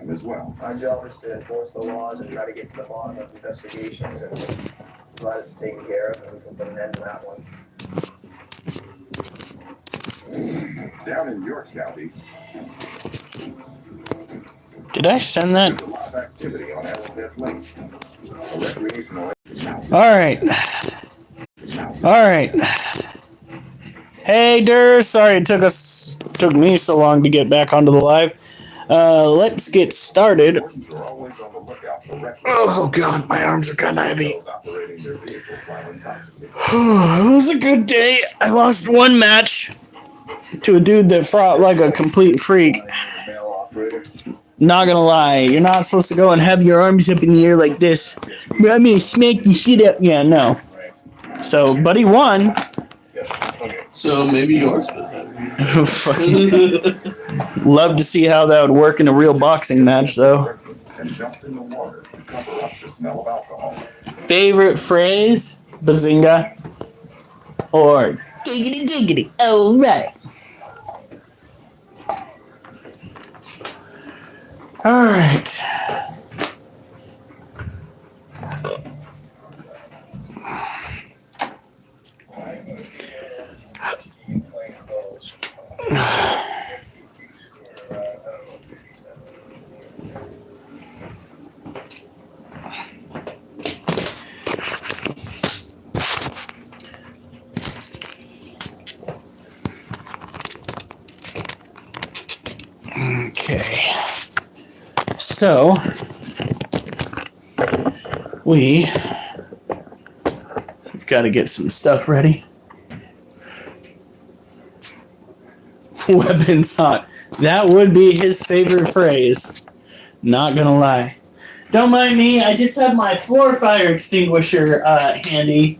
as well. Our job is to enforce the laws and try to get to the bottom of investigations and glad it's taken care of and we can put an end to that one. Down in York County, Did I send that? there's a lot of activity on Arrowhead Lake. A recreational All right. Hey, Der. Sorry it took me so long to get back onto the live. Let's get started. Wardens are always on the lookout for reckless Oh God, my arms are kind of heavy. those operating their vehicles while intoxicated. It was a good day. I lost one match to a dude that fought like a complete freak. Male operator. Not gonna lie, you're not supposed to go and have your arms up in the air like this. I'm gonna smack the shit up. Yeah, no. So, but he won. So maybe yours. Fucking love to see how that would work in a real boxing match, though. And jumped in the water to cover up the smell of alcohol. Favorite phrase? Bazinga. Or giggity giggity. All right. All right. Okay. So we've got to get some stuff ready. Weapons hot. That would be his favorite phrase. Not gonna lie. Don't mind me. I just have my floor fire extinguisher handy,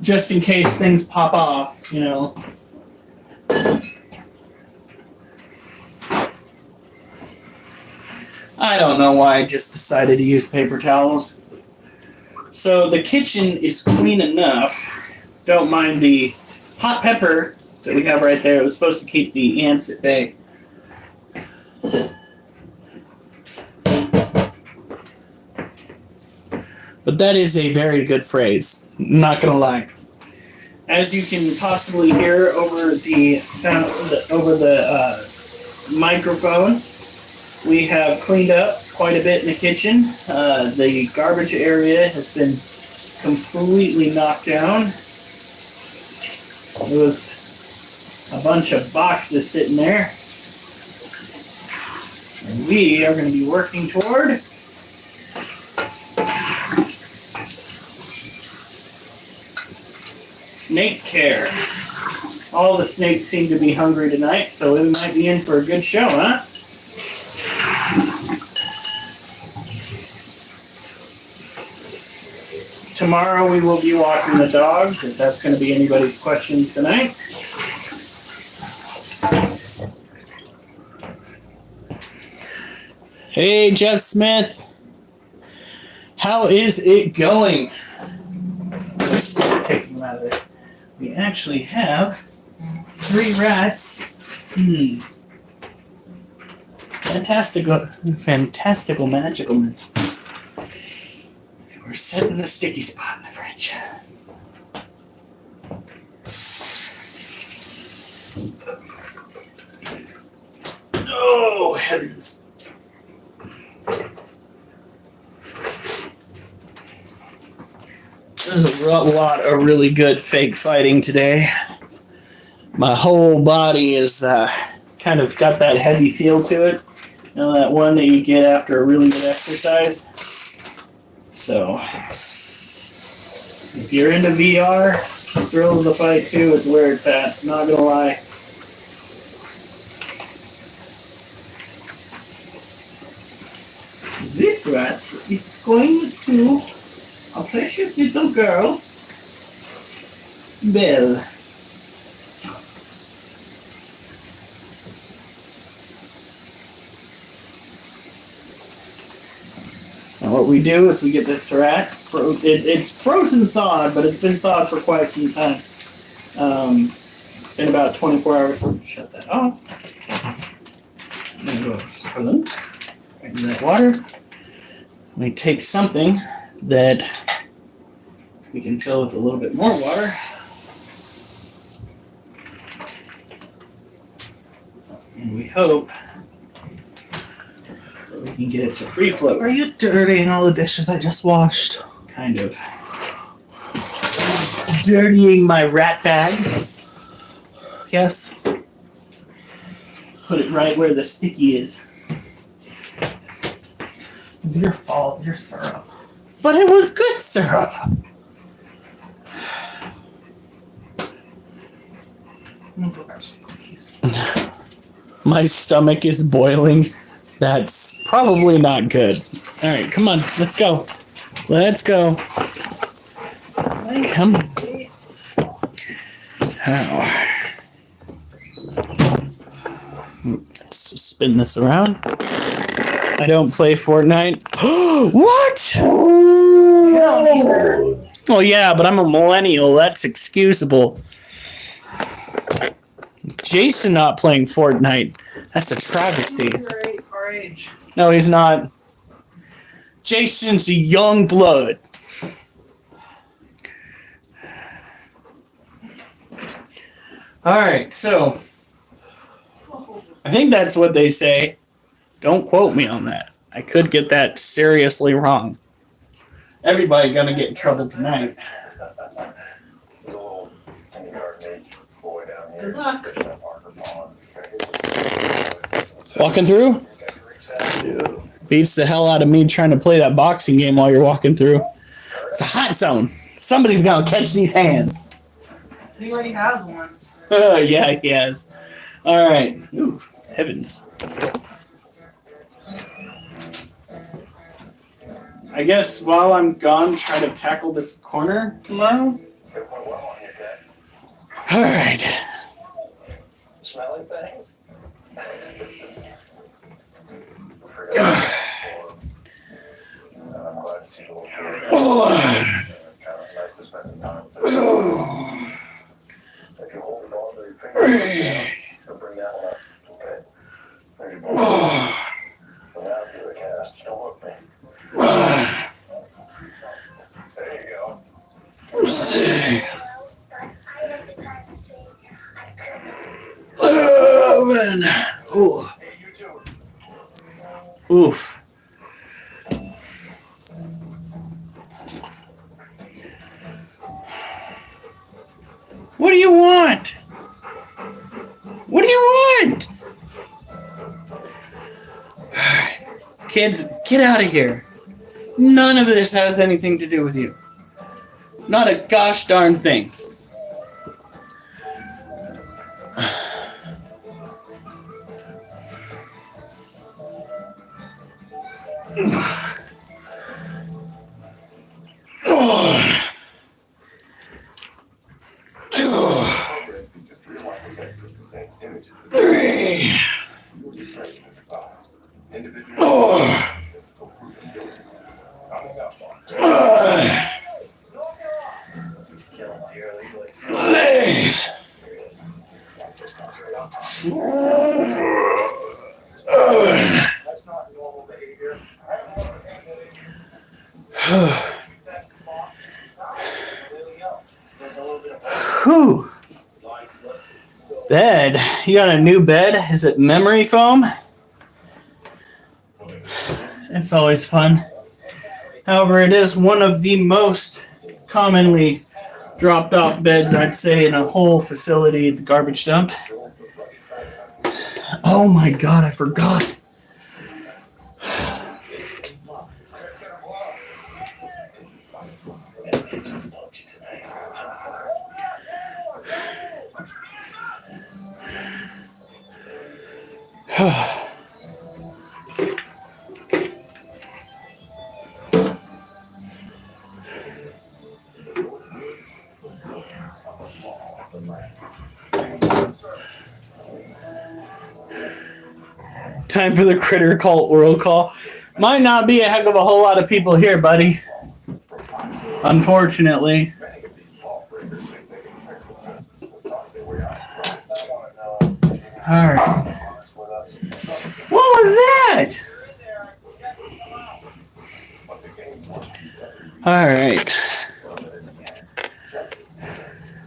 just in case things pop off. You know. I don't know why I just decided to use paper towels. So the kitchen is clean enough. Don't mind the hot pepper that we have right there. It was supposed to keep the ants at bay. But that is a very good phrase. Not gonna lie. As you can possibly hear over the sound, over the microphone, we have cleaned up quite a bit in the kitchen. The garbage area has been completely knocked down. There was a bunch of boxes sitting there. And we are going to be working toward snake care. All the snakes seem to be hungry tonight, so we might be in for a good show, huh? Tomorrow we will be walking the dogs, if that's going to be anybody's questions tonight. Hey, Jeff Smith. How is it going? Let's take them out of there. We actually have 3 rats. Fantastical magicalness. We're setting the sticky spot in the fridge. Oh, heavens. There's a lot of really good fake fighting today. My whole body is kind of got that heavy feel to it. You know, that one that you get after a really good exercise. So, if you're into VR, Thrill of the Fight 2 is where it's at. Not gonna lie. This rat is going to a precious little girl, Belle. And what we do is we get this rat. It's frozen thawed, but it's been thawed for quite some time. In about 24 hours. Shut that off. And it goes right into that water. We take something that we can fill with a little bit more water. And we hope that we can get it to free float. Are you dirtying all the dishes I just washed? Kind of. Dirtying my rat bag. Yes. Put it right where the sticky is. Your fault, your syrup. But it was good syrup. My stomach is boiling. That's probably not good. All right, come on, let's go. Let's go. Come on. Ow. Let's spin this around. I don't play Fortnite. What? Well, yeah, but I'm a millennial. That's excusable. Jason not playing Fortnite. That's a travesty. Our age. No, he's not. Jason's a young blood. Alright, so I think that's what they say. Don't quote me on that. I could get that seriously wrong. Everybody gonna get in trouble tonight. Good luck. Walking through? Beats the hell out of me trying to play that boxing game while you're walking through. It's a hot zone. Somebody's gonna catch these hands. He already has ones. Yeah, he has. Alright. Ooh, heavens. I guess while I'm gone, try to tackle this corner tomorrow. Alright. Smelly things? Ooh. Oof. What do you want? What do you want? Kids, get out of here. None of this has anything to do with you. Not a gosh darn thing. Whew. Bed. You got a new bed? Is it memory foam? It's always fun. However, it is one of the most commonly dropped off beds, I'd say, in a whole facility at the garbage dump. Oh my god, I forgot. Time for the critter cult roll call. Might not be a heck of a whole lot of people here, buddy. Unfortunately. Alright. What was that? All right.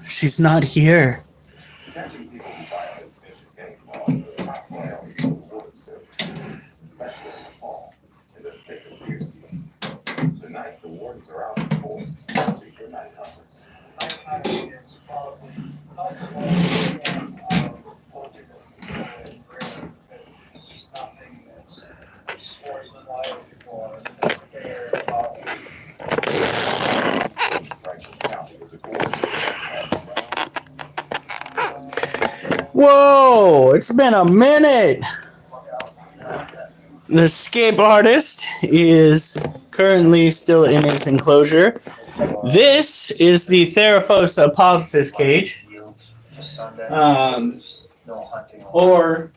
She's not here. Catching people who violate fish and game laws is a top priority for the Water Service, especially in the fall, in the thick of deer season. Tonight, the wardens are out in force, watching for night hunters. Whoa! It's been a minute. The escape artist is currently still in his enclosure. This is the Theraphosa apopsis cage, or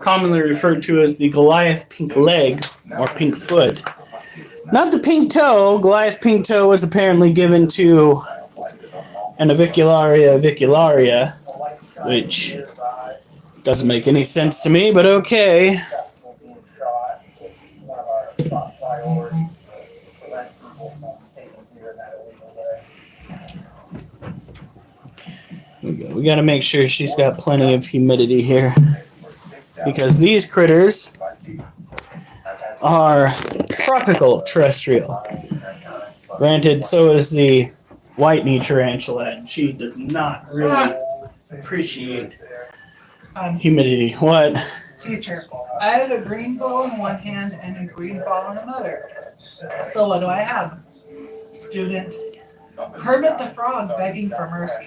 commonly referred to as the Goliath pink leg or pink foot. Not the pink toe. Goliath pink toe was apparently given to an avicularia, which doesn't make any sense to me, but okay. We gotta make sure she's got plenty of humidity here, because these critters are tropical terrestrial. Granted, so is the white knee tarantula, and she does not really appreciate humidity. What? Teacher, I have a green ball in one hand and a green ball in another. So what do I have? Student, Kermit the Frog begging for mercy.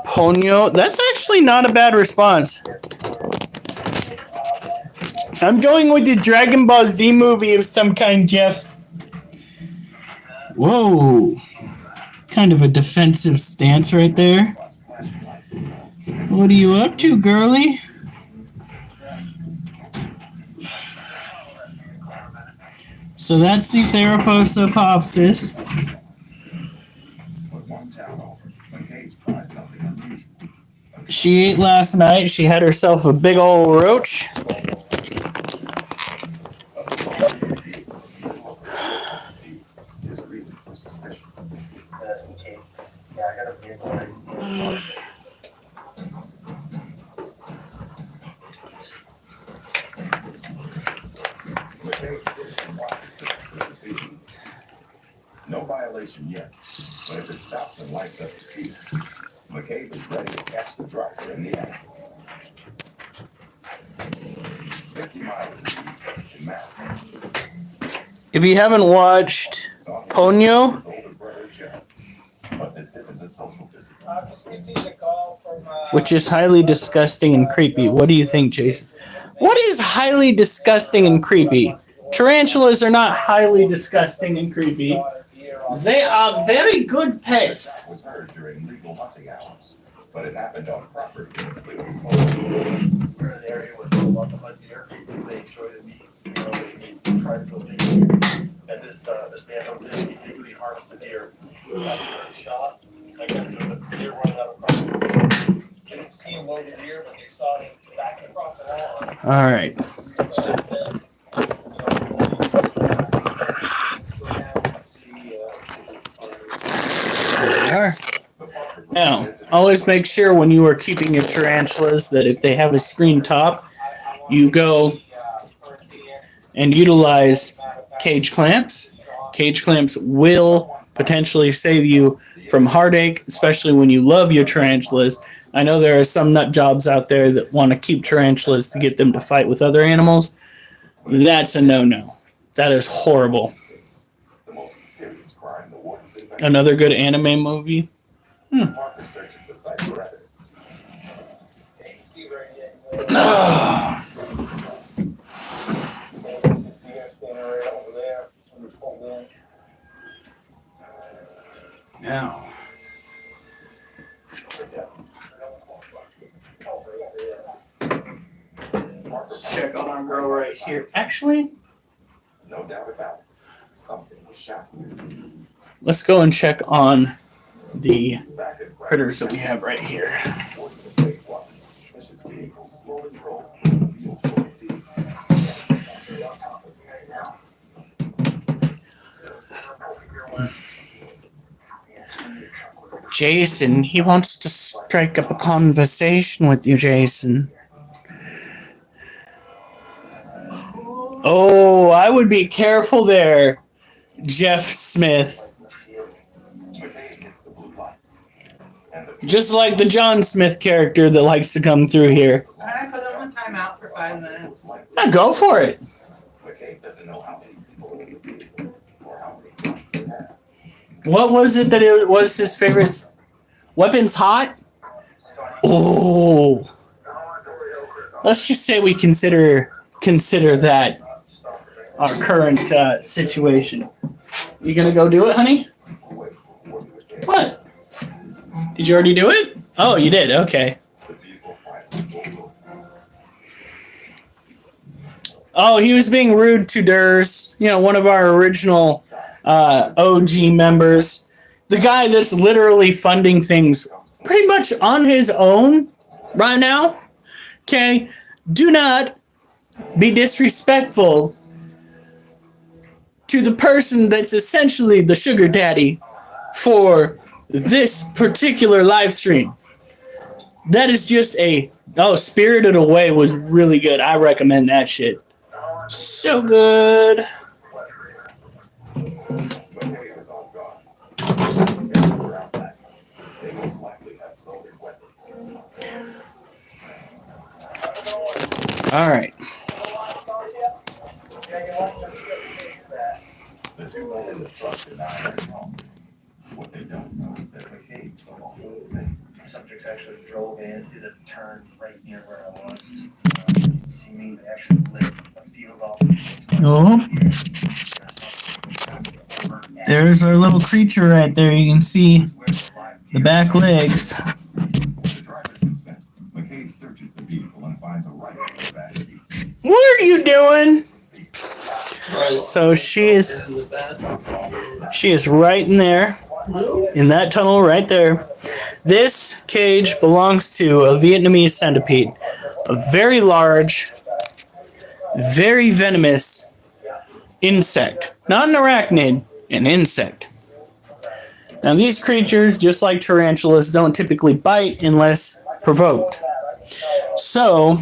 Ponyo? That's actually not a bad response. I'm going with the Dragon Ball Z movie of some kind, Jeff. Whoa. Kind of a defensive stance right there. What are you up to, girly? So that's the Theraphosa apopsis. She ate last night. She had herself a big old roach. No violation yet, but if it stops and lights up the street, McCabe is ready to catch the driver in the act. 50 miles in mass. If you haven't watched Ponyo, But this isn't a social discipline. which is highly disgusting and creepy, what do you think, Jason? What is highly disgusting and creepy? Tarantulas are not highly disgusting and creepy. They are very good pets. Was heard during legal hunting hours, but it happened on property. We're in an area with a lot of hunt deer. They enjoy the meat. They try to go big. And this man over there, he legally harvested deer. After he shot, I guess there was a deer running out across the field. They didn't see him load the deer, but they saw him back across the lawn. All right. There they are. Now, always make sure when you are keeping your tarantulas that if they have a screen top, you go and utilize cage clamps. Cage clamps will potentially save you from heartache, especially when you love your tarantulas. I know there are some nut jobs out there that want to keep tarantulas to get them to fight with other animals. That's a no-no. That is horrible. Another good anime movie? Now. Let's check on our girl right here. Actually, No doubt about it. Something was shot. let's go and check on the critters that we have right here. vehicles slowly roll through the field full of thieves. Jason, he wants to strike up a conversation with you, Jason. Oh, I would be careful there, Jeff Smith. McCabe hits the blue lights. And the Just like the John Smith character that likes to come through here. Can I put him on timeout for 5 minutes? looks like Now go for it. McCabe doesn't know how many people are in the vehicle or how many guns they have. What was it that it was his favorite? Weapons hot? Oh. Let's just say we consider that our current situation. You gonna go do it, honey? What? Did you already do it? Oh, you did. Okay. The vehicle finally pulls over. Oh, he was being rude to Durs. You know, one of our original OG members. The guy that's literally funding things pretty much on his own right now. Okay? Do not be disrespectful to the person that's essentially the sugar daddy for this particular live stream. That is just Spirited Away was really good. I recommend that shit. So good. McCabe is on guard. And around that, they most likely have loaded weapons. All right. The two men in the truck deny their involvement. What they don't know is that McCabe saw the whole thing. Subjects actually drove in, did a turn right near where I was. See me, they actually lit a field off. Oh. There's our little creature right there. You can see the back legs. With the driver's consent, McCabe searches the vehicle and finds a rifle in the back seat. What are you doing? So she is right in there, in that tunnel right there. This cage belongs to a Vietnamese centipede, a very large, very venomous insect. Not an arachnid, an insect. Now these creatures, just like tarantulas, don't typically bite unless provoked. So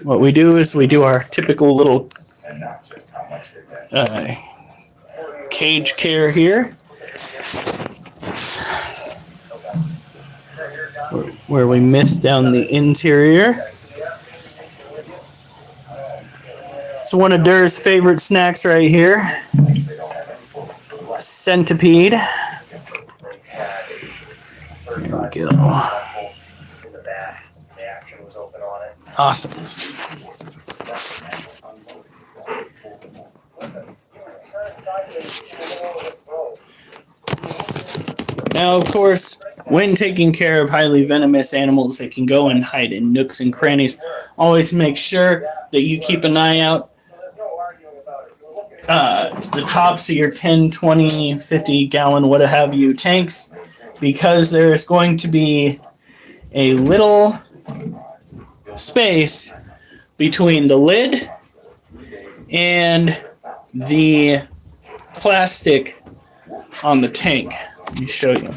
what we do is we do our typical little And not just how much they had. cage care here, where we mist down the interior. So one of Dur's favorite snacks right here, centipede. There we go. In the back, the action was open on it. Awesome. Now, of course, when taking care of highly venomous animals, they can go and hide in nooks and crannies. Always make sure that you keep an eye out. The tops of your 10, 20, 50 gallon, what have you, tanks, because there's going to be a little space between the lid and the plastic on the tank. Let me show you.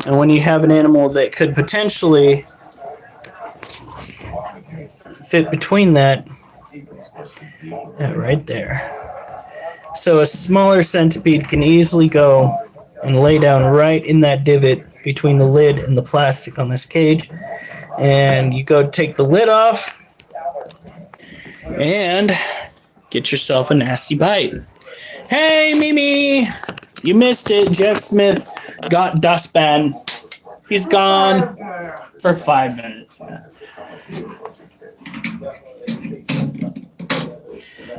And when you have an animal that could potentially fit between that, right there. So a smaller centipede can easily go and lay down right in that divot between the lid and the plastic on this cage. And you go take the lid off and get yourself a nasty bite. Hey, Mimi! You missed it. Jeff Smith got dustpan. He's gone for 5 minutes.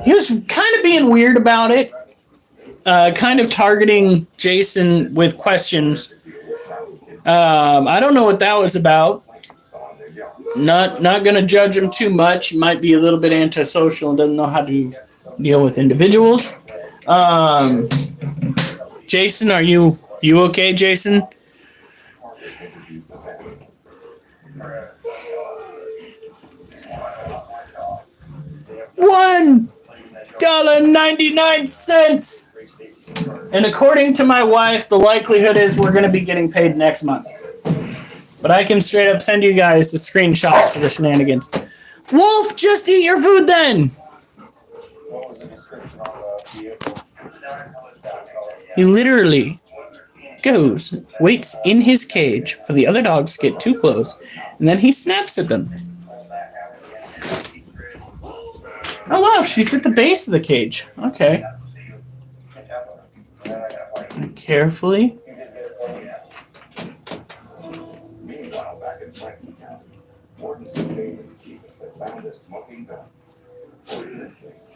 He was kind of being weird about it. Kind of targeting Jason with questions. I don't know what that was about. Not gonna judge him too much. Might be a little bit antisocial and doesn't know how to deal with individuals. Jason, are you okay, Jason? $1.99. And according to my wife, the likelihood is we're going to be getting paid next month. But I can straight up send you guys the screenshots of the shenanigans. Wolf, just eat your food then. What was the description on the vehicle? He literally goes, waits in his cage for the other dogs to get too close, and then he snaps at them. Oh wow, she's at the base of the cage. Okay. Carefully. Meanwhile, back in Franklin County, wardens and David Stevens have found a smoking gun. For in this case,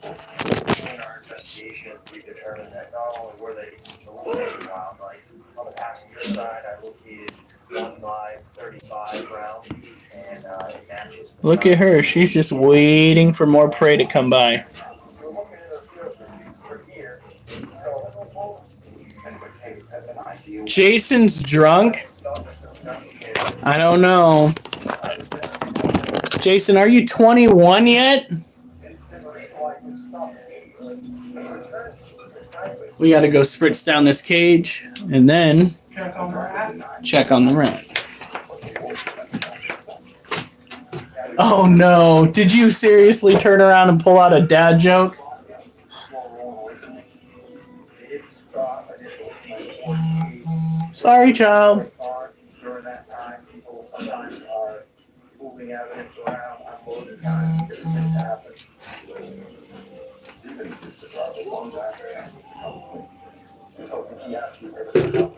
In our investigation, we determined that not only were they eliminating wildlife, on the passenger side, I located one live 35 round, and it matches. Look at her. She's just waiting for more prey to come by. We're looking at those fields for here. and became as an ideal Jason's drunk? I don't know. Jason, are you 21 yet? We gotta go spritz down this cage and then Check on the rat. check on the rat. Oh no, did you seriously turn around and pull out a dad joke? Sorry, child. During that time, people sometimes are moving evidence around, unloading guns, different things happen. Stevens used to drive a long back and So he asked me if there was something,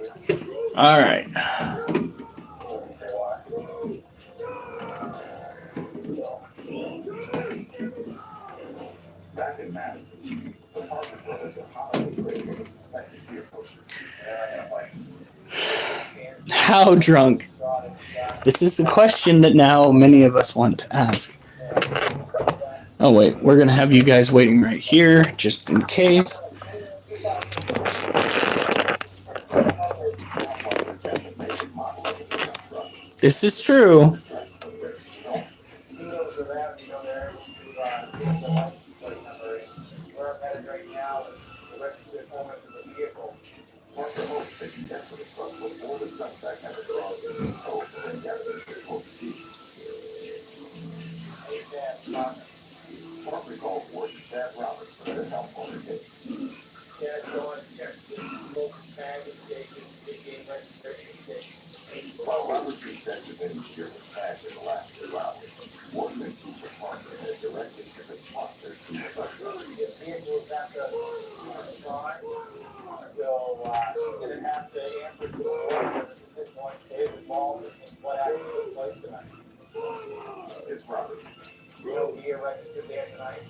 All right. he said, why? back in Madison, the Parker brothers are hotly grading a suspected beer pusher. How drunk? This is a question that now many of us want to ask. Oh wait, we're gonna have you guys waiting right here, just in case. This is true. Where I'm headed right now is the registered owner of the vehicle. Parker hopes they can get to the truck before the suspect has a cause to be told and get to the court. Parker called Warden Chad Roberts for their help on the case. Yeah, going, check the local tagging station, begin registration station. While Roberts rejected any share of cash in the last 2 hours, Warden and Cooper Parker had directed to the cluster to the suspect. The vehicle was at the crime, so he's gonna have to answer to the board whether at this point he is involved in what actually took place tonight. It's Roberts. Will he be registered there tonight?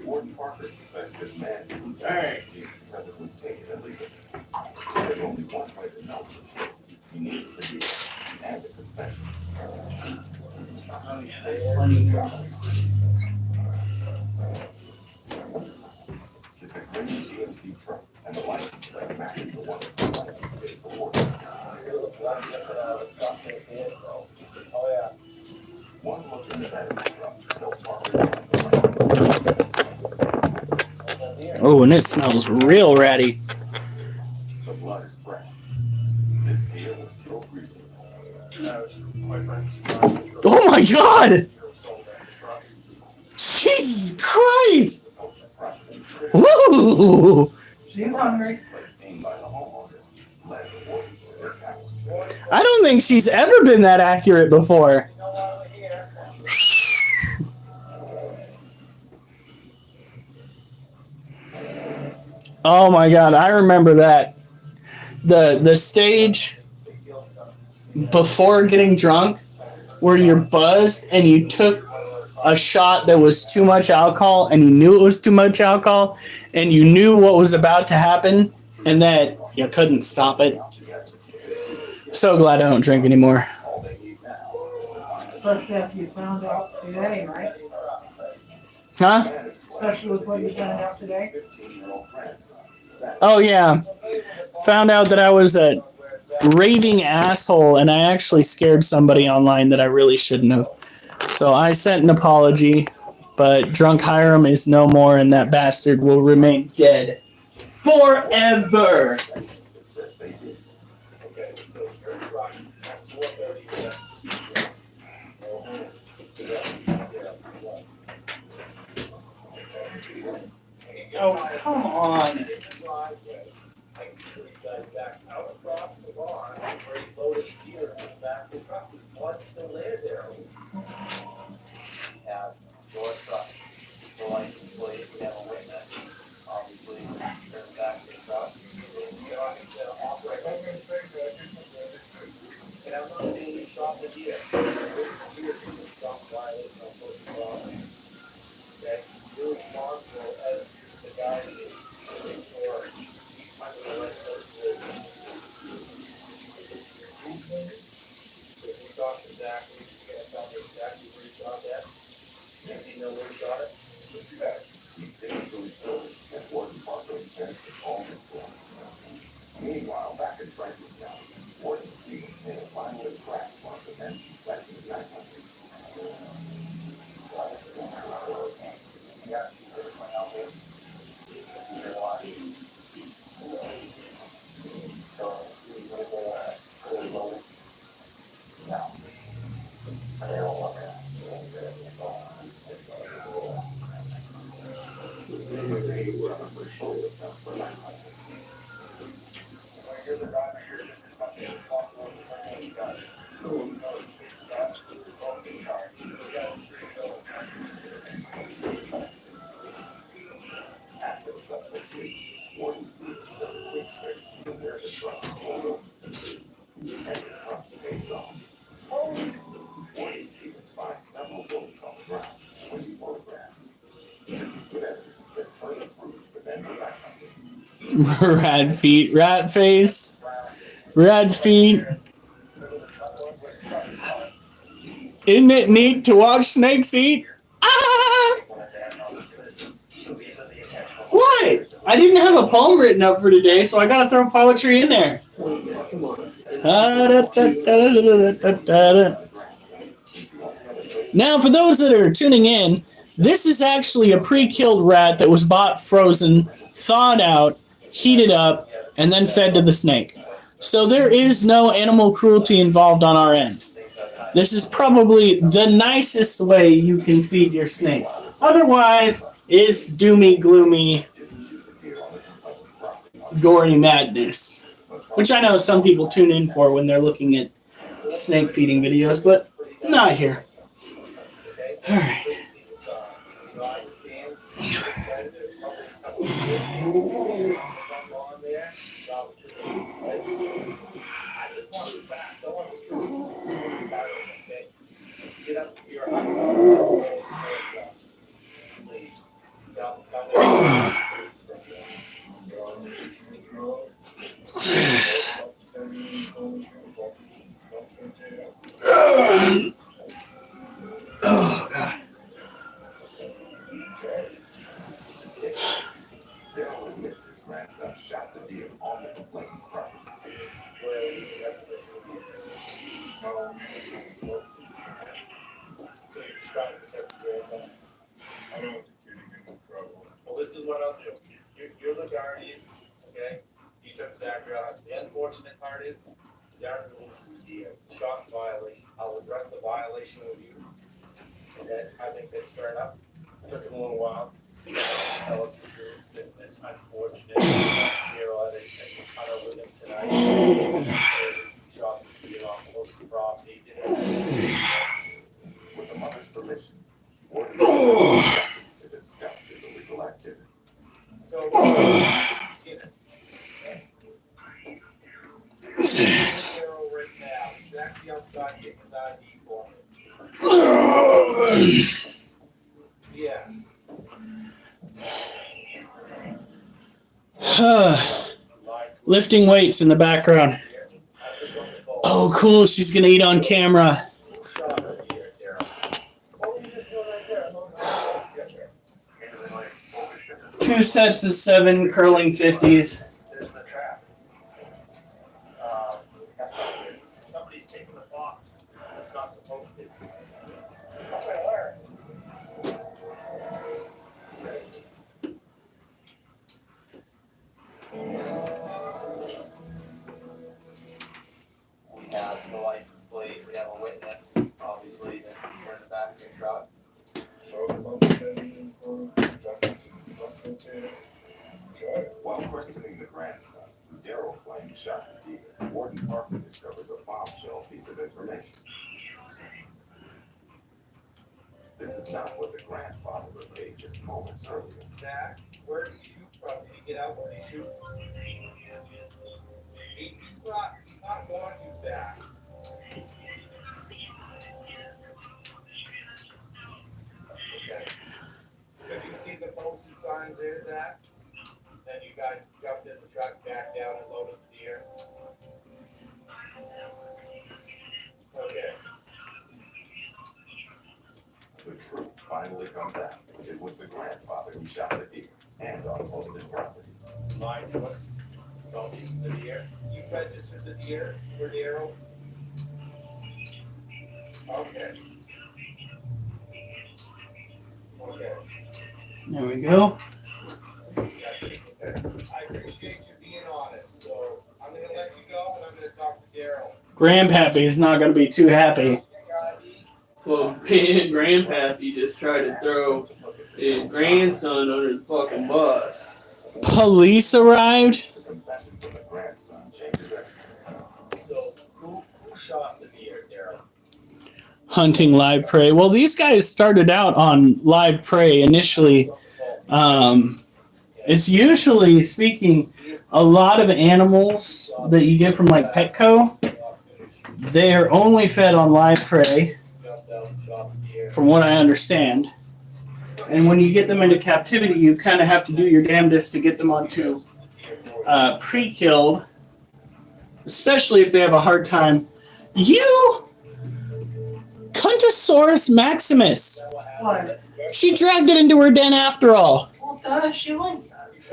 Warden Parker suspects this man didn't because it was taken illegally. There's only one way to know for sure. He needs the deal and the confession. Oh yeah, that's plenty. It's a green GMC truck, and the license plate matches the one that the license gave the warden. Oh, yeah. One look in the back of the truck tells Parker Oh, and it smells real ratty. the blood is fresh. This deer was killed recently. I was quite frankly surprised. Oh my god! Jesus Christ! Woo! She's hungry. But seen by the homeowners led the wardens to this house. I don't think she's ever been that accurate before. Oh my god, I remember that. The stage before getting drunk where you're buzzed and you took a shot that was too much alcohol and you knew it was too much alcohol and you knew what was about to happen and that you couldn't stop it. So glad I don't drink anymore. Especially after you found out today, right? Huh? Especially with what you found out today. 15-year-old grandson. Oh yeah. Found out that I was a raving asshole and I actually scared somebody online that I really shouldn't have. So I sent an apology, but Drunk Hiram is no more, and that bastard will remain dead forever. Okay, so Church Rock at 4:30. Oh, come on. I see you guys back out across the lawn where he loaded gear in the back of the truck. His blood still there. Have your truck, the license plate, we have a witness, obviously, turn back to the truck. Get on the operator. And I'm not saying you shot the deer. Deer shot violation of social law. Okay, you're responsible as the guy that is looking for these kinds of legislation. If we talk exactly, you're gonna tell me exactly where you shot that? You know where you shot it? Meanwhile, back in Franklin County, Warden Stevens made a final crack on the men back in the 900s. After the suspect sleeps, Warden Stevens does a quick search to where the truck is pulled over, and his hunch pays off. Warden Stevens finds several bullets on the ground, which he photographs. This is good evidence that further proves the men were back hunting. Rat feet, rat face, rat feet. Isn't it neat to watch snakes eat? Ah! What? I didn't have a poem written up for today, so I gotta throw poetry in there. Now, for those that are tuning in, this is actually a pre-killed rat that was bought frozen, thawed out, heated up, and then fed to the snake. So there is no animal cruelty involved on our end. This is probably the nicest way you can feed your snake. Otherwise, it's doomy, gloomy, gory madness. Which I know some people tune in for when they're looking at snake feeding videos, but not here. Alright. Oh, God. Daryl admits his grandson shot the deer on the complainant's property. So you're just trying to protect the grandson? I don't want the kid to get in trouble. Well, this is what I'll do. You're the guardian, okay? You took Zachary out. The unfortunate part is, Zachary was the shot violation. I'll address the violation with you. Okay, I think that's fair enough. Took him a little while. Tell us the truth, that it's unfortunate. You're at a tunnel with him tonight. Shot this deer off close to property. With the mother's permission, Warden to discuss his illegal activity. So, right now, he's actually outside getting his ID for me. Yeah. Lifting weights in the background. Oh, cool. She's going to eat on camera. 2 sets of 7 curling 50s. There's the trap. Somebody's taking the box. That's not supposed to. Daryl claimed he shot the deer, Warden Parker discovers a bombshell piece of information. This is not what the grandfather relayed just moments earlier. Zach, where did he shoot from? Did he get out where did he shoot? He's not going to, Zach. Okay. Have you seen the posted signs there, Zach? Then you guys jumped in the truck, backed down, and loaded the deer. Okay. The truth finally comes out. It was the grandfather who shot the deer and on posted property. Lie to us. Don't shoot the deer. You registered the deer for Daryl. Okay. Okay. There we go. I appreciate you being honest, so I'm gonna let you go and I'm gonna talk to Daryl. Grandpappy is not going to be too happy. Well, me and Grandpappy just tried to throw his grandson under the fucking bus. Police arrived. The confession from the grandson changes everything. So who shot the deer, Daryl? Hunting live prey. Well, these guys started out on live prey initially. It's usually speaking a lot of animals that you get from like Petco. They are only fed on live prey, from what I understand. And when you get them into captivity, you kind of have to do your damnedest to get them onto pre-killed, especially if they have a hard time. You, Cuntosaurus Maximus. What? She dragged it into her den after all. Well, duh, she likes us.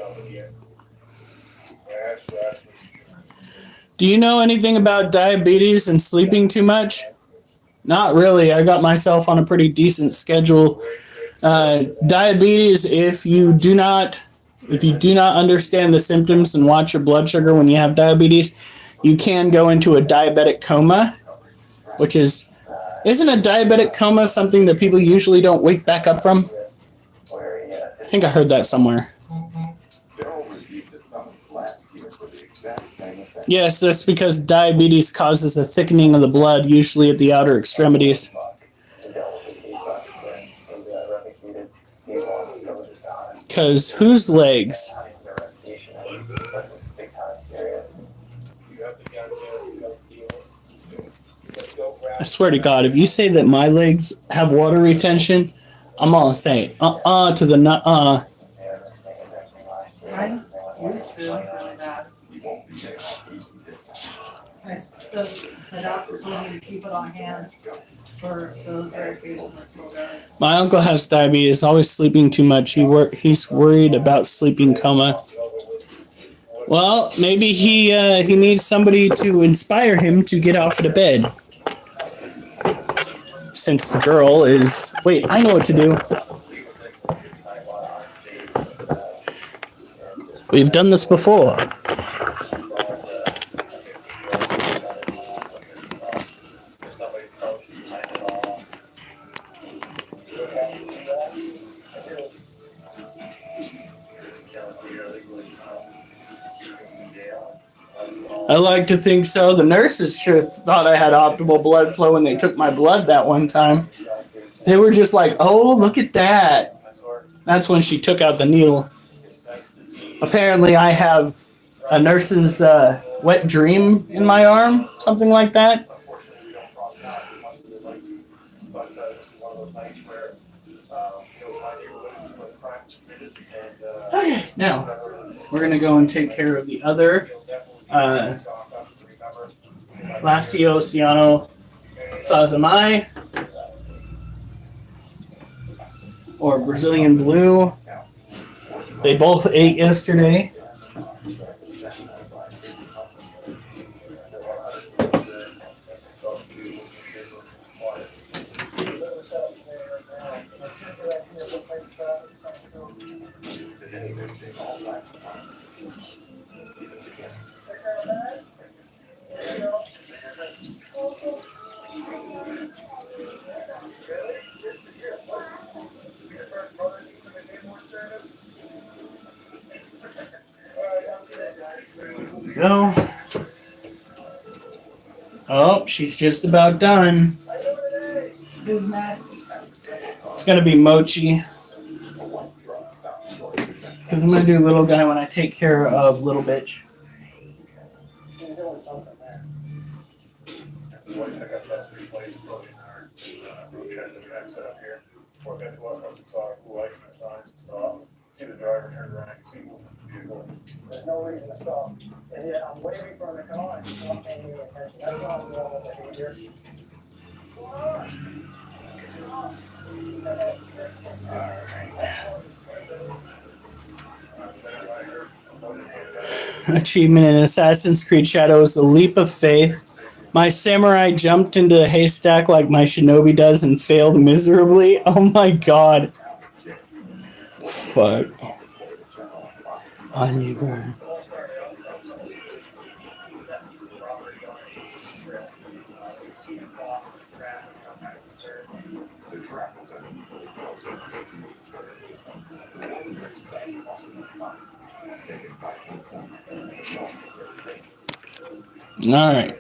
Do you know anything about diabetes and sleeping too much? Not really. I got myself on a pretty decent schedule. Diabetes, if you do not understand the symptoms and watch your blood sugar when you have diabetes, you can go into a diabetic coma, which isn't a diabetic coma something that people usually don't wake back up from? I think I heard that somewhere. Daryl received the summons last year for the exact same offense. Yes, that's because diabetes causes a thickening of the blood, usually at the outer extremities. Because whose legs? I swear to God, if you say that my legs have water retention, I'm gonna say to the Mine used to really bad. The doctor told me to keep it on hand for those very occasions that slow down. My uncle has diabetes, always sleeping too much. He's worried about sleeping coma. Well, maybe he needs somebody to inspire him to get off of bed. Since the girl is... Wait, I know what to do. We've done this before. I like to think so. The nurses sure thought I had optimal blood flow when they took my blood that one time. They were just like, oh, look at that. That's when she took out the needle. Apparently I have a nurse's wet dream in my arm, something like that. Okay, now we're going to go and take care of the other Lacio Ciano Sazamai, or Brazilian Blue. They both ate yesterday. Go. Oh, she's just about done. Who's next? It's gonna be Mochi. Because I'm gonna do little guy when I take care of little bitch. He's doing something there. I got shots replaced, approaching our, check the track set up here. Before I got to us, once we saw blue lights and signs and stop, see the driver turn around, you see the vehicle. There's no reason to stop. And yeah, I'm waiting for him to come on, he's not paying any attention, that's not normal behavior. Achievement in Assassin's Creed Shadows, a leap of faith. My samurai jumped into a haystack like my shinobi does and failed miserably. Oh my god. Fuck. Oliver. The trap was unusually close to the target. The warden's exercising caution in boxes. They can fight Alright.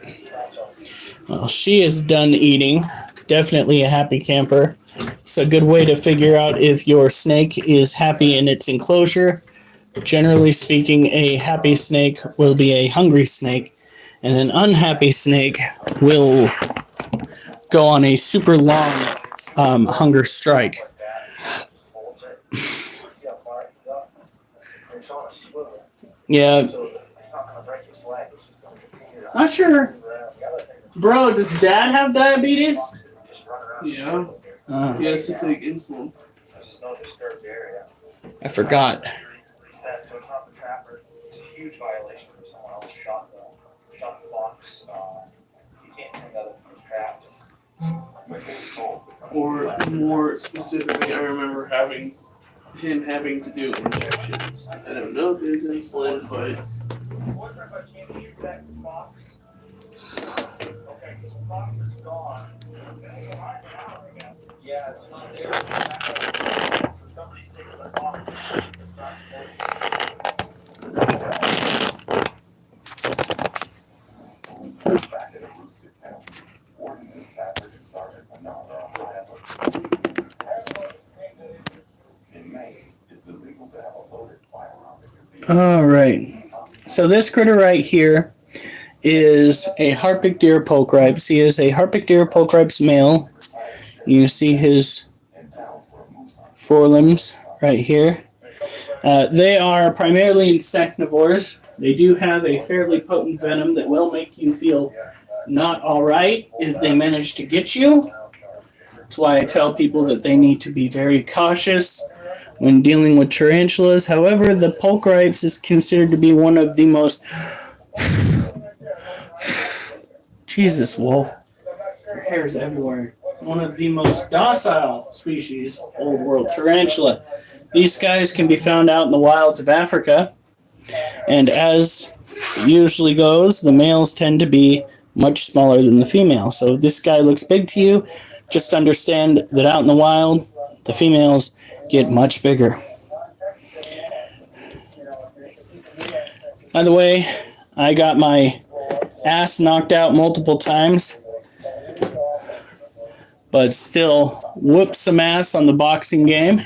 Well, she is done eating. Definitely a happy camper. It's a good way to figure out if your snake is happy in its enclosure. Generally speaking, a happy snake will be a hungry snake, and an unhappy snake will go on a super long hunger strike. Yeah. Not sure. Bro, does Dad have diabetes? Yeah. He has to take insulin. There's no disturbed area. I forgot. Reset, so it's not the trapper. It's a huge violation if someone else shot the fox. You can't take other people's traps. Or more specifically, I remember him having to do injections. I don't know if it's insulin, but Can't shoot back the fox. Okay, because the fox is gone. Yeah, it's not there. So somebody's taking the fox. It's not supposed to. back at a roosted town. Warden is Patrick and Sergeant Manara on high alert. In Maine, it's illegal to have a loaded firearm in your vehicle. Alright. So this critter right here is a Harpic deer polkripes. He is a Harpic deer polkripes male. You see his forelimbs right here. They are primarily insectivores. They do have a fairly potent venom that will make you feel not alright if they manage to get you. That's why I tell people that they need to be very cautious when dealing with tarantulas. However, the polkripes is considered to be one of the most... Jesus, Wolf. Your hair's everywhere. One of the most docile species, old world tarantula. These guys can be found out in the wilds of Africa. And as usually goes, the males tend to be much smaller than the female. So if this guy looks big to you, just understand that out in the wild, the females get much bigger. By the way, I got my ass knocked out multiple times, but still whooped some ass on the boxing game.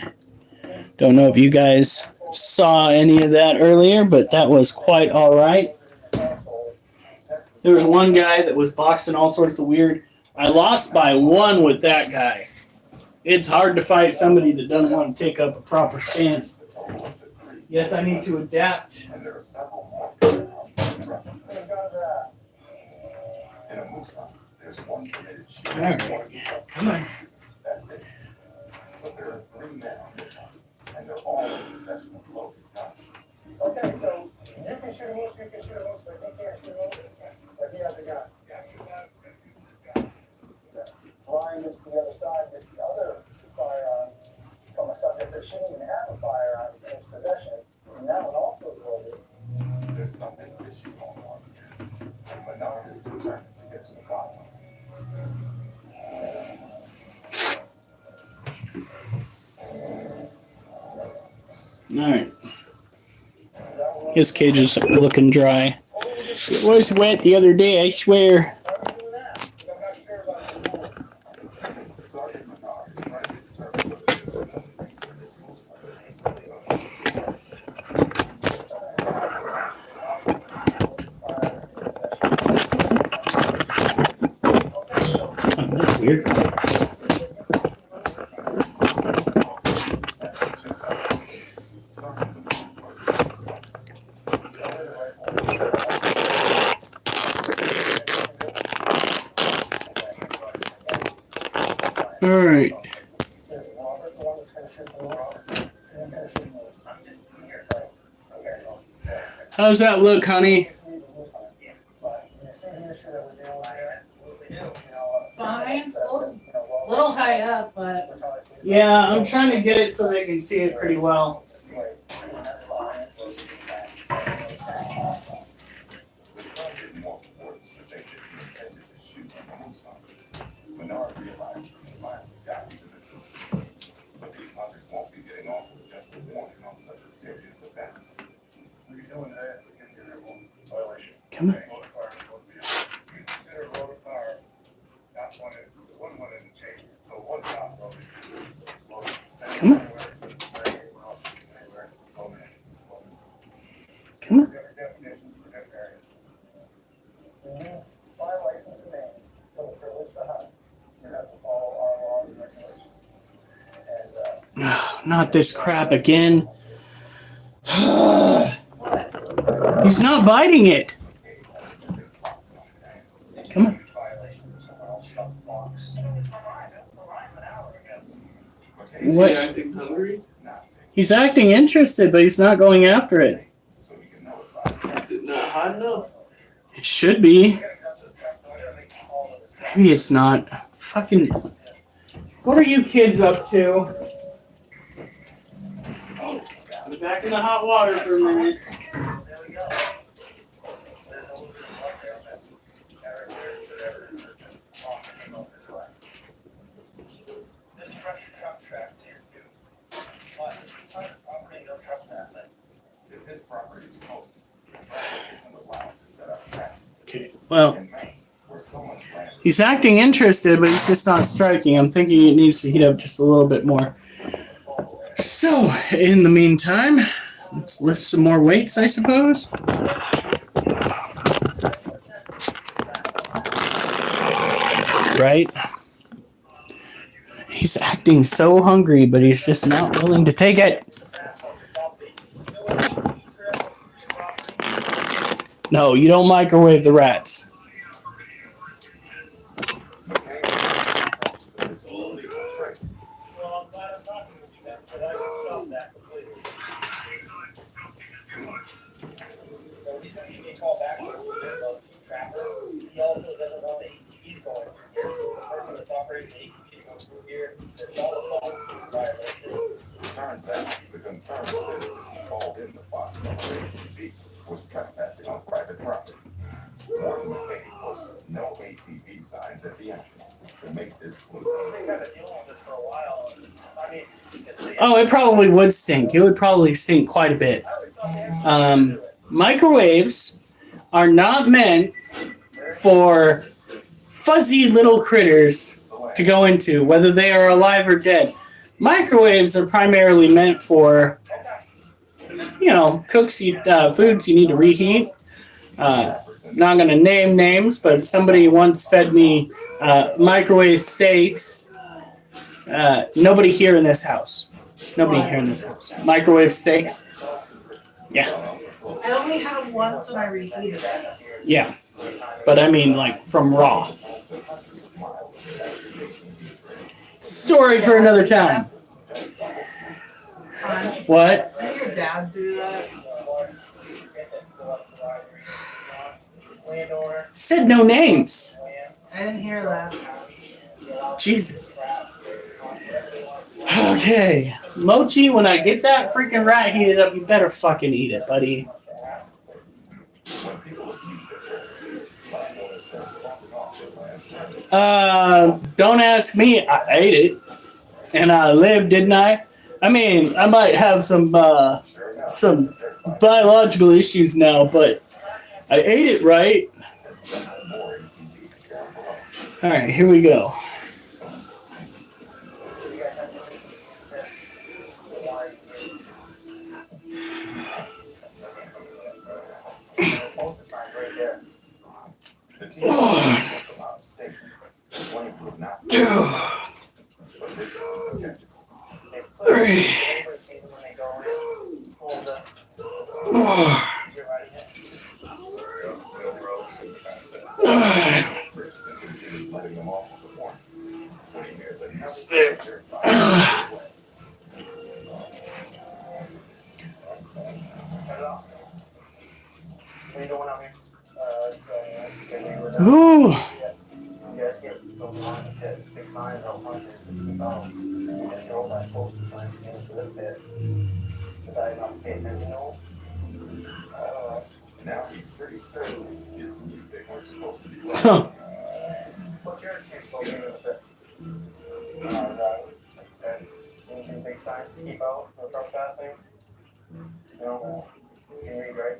Don't know if you guys saw any of that earlier, but that was quite alright. There was one guy that was boxing all sorts of weird. I lost by one with that guy. It's hard to fight somebody that doesn't want to take up a proper stance. Yes, I need to adapt. And there are several more firearms in the truck. In a moose hunt, there's one permitted shooting. Alright. Come on. That's it. But there are 3 men on this hunt, and they're all in possession of loaded guns. Okay, so you can shoot a moose, you can shoot a moose, but he can't shoot a moose. But he has a gun. Flying this to the other side, gets the other firearm from a subject that shouldn't even have a firearm in his possession. And that one also is loaded. There's something fishy going on here, and Menard is determined to get to the bottom of it. Alright. His cage is looking dry. It was wet the other day, I swear. Sergeant Menard is trying to determine whether there's another reason this most Oh, that's weird. All right. How's that look, honey? Fine. Little high up, but Yeah, I'm trying to get it so they can see it pretty well. The son didn't want the wardens to think that he intended to shoot the moose hunter. Menard realizes he's finally got to the truth. But these hunters won't be getting off with just a warning on such a serious offense. What are you doing today? Violation. Come on. Road of fire, road of vehicle. You consider road of fire not one in, one in the chain, so one's not loaded. It's loaded. Come on. Come on. Different definitions for different areas. Fire license in Maine, for the privilege to hunt, you have to follow our laws and regulations. And, Not this crap again. He's not biting it. Come on. Is What? he acting hungry? He's acting interested, but he's not going after it. So we can notify. Is it not hot enough? It should be. Maybe it's not. Fucking. What are you kids up to? I'm back in the hot water for a minute. This fresh truck tracks here too. Plus, private property, no trespassing. If this property is posted, the traffic isn't allowed to set up traps. Okay, well, In Maine, where so much land he's acting interested, but he's just not striking. I'm thinking it needs to heat up just a little bit more. So, in the meantime, let's lift some more weights, I suppose. Right? He's acting so hungry, but he's just not willing to take it. No, you don't microwave the rats. is illegal trade. Well, I'm glad I'm talking with you then, but I can stop that completely. So he's gonna give me a call back with the trapper. He also doesn't want the ATVs going through here, so the person that's operating the ATV to go through here, there's all the phones violation. Turns out, the concerned citizen who called in the Fox ATV was trespassing on private property. Warden McKay posts no ATV signs at the entrance to make this clear. They've had to deal with this for a while, and it's, I mean, it's. Oh, it probably would stink. It would probably stink quite a bit. Microwaves are not meant for fuzzy little critters to go into, whether they are alive or dead. Microwaves are primarily meant for, you know, foods you need to reheat. Not going to name names, but somebody once fed me microwave steaks. Nobody here in this house. Nobody here in this house. Microwave steaks. Yeah. I only had once when I reheated it. Yeah. But I mean, like, from raw. Story for another time. Fun. What? Did your dad do that? Said no names. I didn't hear that. Jesus. Okay. Mochi, when I get that freaking rat heated up, you better fucking eat it, buddy. Don't ask me. I ate it. And I lived, didn't I? I mean, I might have some biological issues now, but I ate it right. And 7 more ATVs down below. All right, here we go. You guys have to leave the wire here. The posted sign's right there. The team looked a lot of state, wanting to have not seen but Richardson skeptical. They put it in the season when they go in. Hold up. You're right ahead. Richardson considers letting them off with the warning. When he hears that Six. Cut it off. What are you doing out here? Ooh. You guys get go behind the pit. Big signs out front here. Keep out. You guys know that posted signs again for this pit. Decided not to pay attention to them. Now he's pretty certain these kids knew they weren't supposed to be Huh. What's your excuse for being in the pit? Okay. Any some big signs to keep out? No trespassing? No? You can read, right?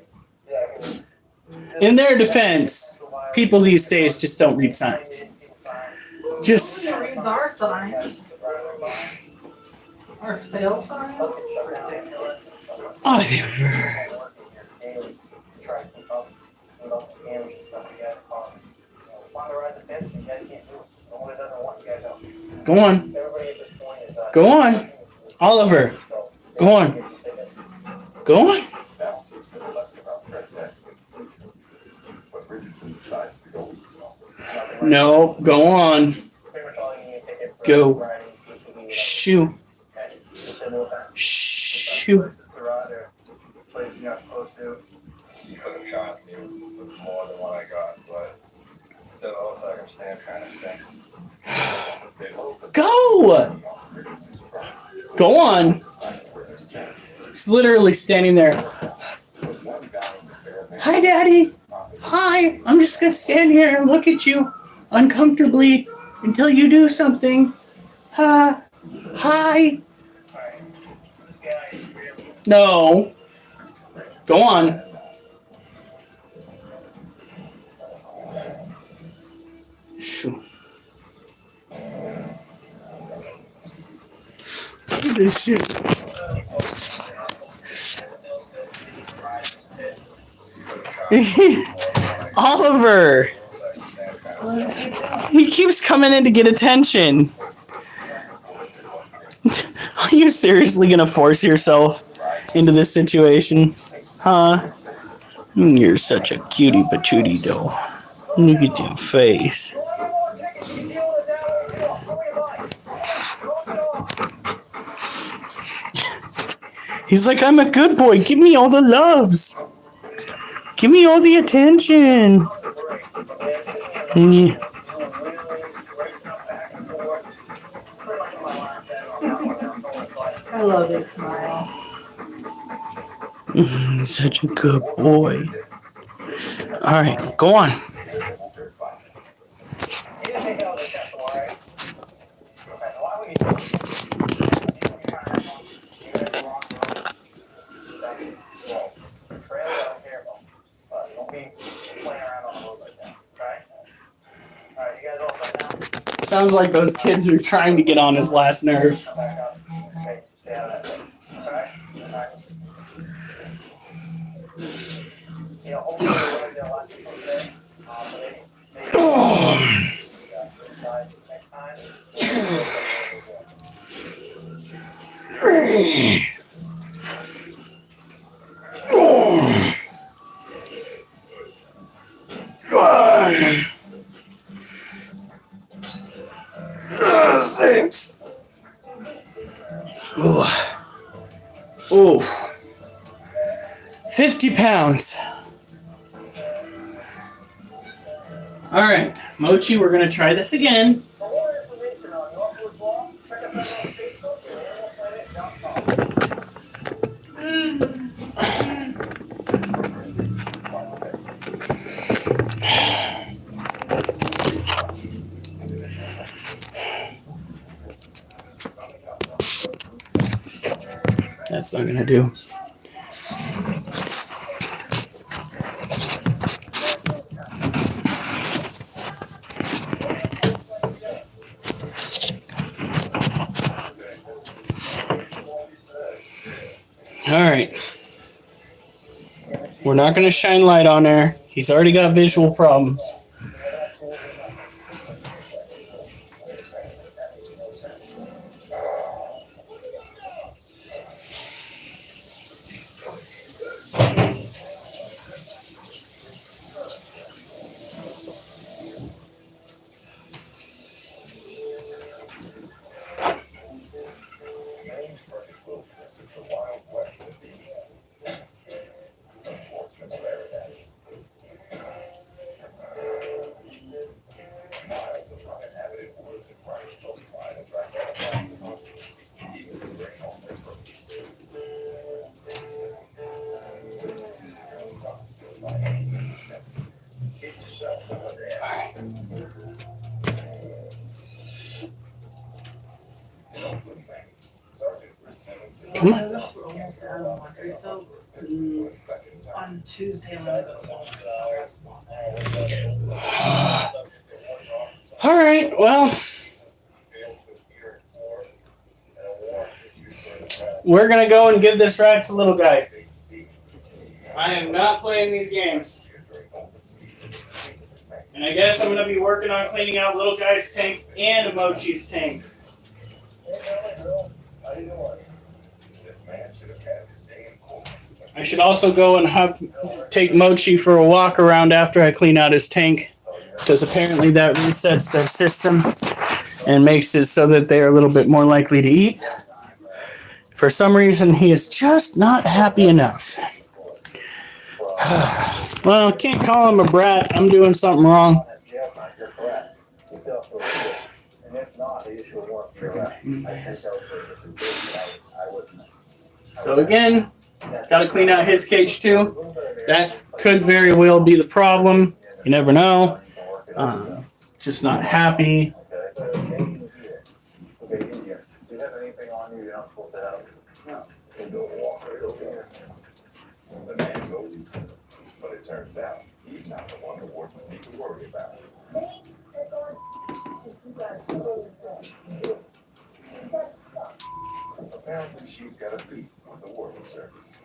Yeah, I can read. In their defense, people these days just don't read signs. Just Who reads our signs? Our sales signs? whatever. Go on. Go on. Oliver. Go on. Go on. Now teach them a lesson about trespassing in the future. But Richardson decides to go easy on them. No. Go on. Go. Shoo. Shoo. Places you're not supposed to. You could have shot me with more than what I got, but still, all circumstance kind of stinks. Go. Go on. He's literally standing there. Hi, Daddy. Hi. I'm just gonna stand here and look at you uncomfortably until you do something. Hi. No. Go on. Shoo. Look at this shit. Oliver. He keeps coming in to get attention. Are you seriously gonna force yourself into this situation? Huh? You're such a cutie patootie doll. Look at your face. He's like, I'm a good boy. Give me all the loves. Give me all the attention. Yeah. I love his smile. He's such a good boy. All right, go on. Sounds like those kids are trying to get on his last nerve. Six. Ooh. 50 pounds. All right, Mochi, we're gonna try this again. That's not gonna do. Alright. We're not going to shine light on there. He's already got visual problems. Maine's perfect wilderness is the Wild West of the East. A sportsman's paradise. Miles of uninhabited woods and rugged coastline attract all kinds of hunters, eager to bring home their trophies. By any means necessary. Get yourself some of that. In Oakland, Maine, Sergeant Receiving Come on. We're almost out of laundry soap. for the second time. On Tuesday, I'm gonna go to Alright, well, we're going to go and give this rack to little guy. I am not playing these games. And I guess I'm going to be working on cleaning out little guy's tank and Mochi's tank. This man should have had his day in court. I should also go and take Mochi for a walk around after I clean out his tank, because apparently that resets their system and makes it so that they are a little bit more likely to eat. For some reason, he is just not happy enough. Well, can't call him a brat. I'm doing something wrong. You're correct. You still have to appeal. And if not, the issue will warrant your arrest. I think I wouldn't. So again, got to clean out his cage too. That could very well be the problem. You never know. Just not happy. Okay, in here. Do you have anything on you you're not supposed to have? No. He'll go walk right over there. The man goes easy, but it turns out he's not the one the wardens need to worry about. Apparently, she's got a beef with the warden service.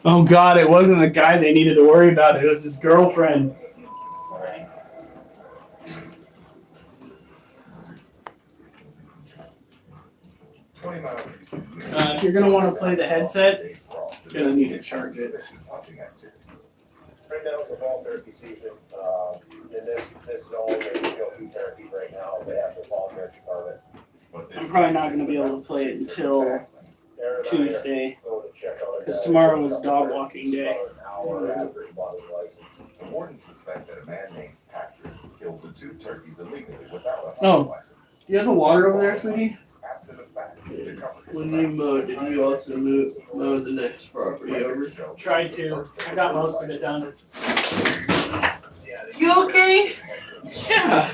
Oh God, it wasn't the guy they needed to worry about. It was his girlfriend. 20 miles east of here. If you're gonna want to play the headset, you're gonna need to charge it. Hunting activity. Right now it's the fall turkey season. In this zone, they kill 2 turkeys right now. They have the fall turkey permit. But I'm this probably not gonna be able to play it until Aaron and I Tuesday, go to check out it. because tomorrow is dog walking day. About an hour after he bought his license. The wardens suspect that a man named Patrick killed the 2 turkeys illegally without a Oh. hunting license. Do you have the water over there, sweetie? After the fact, to cover his When you tracks. mowed, did you also mow the next property over? Tried to. I got most of it done. You okay? Yeah.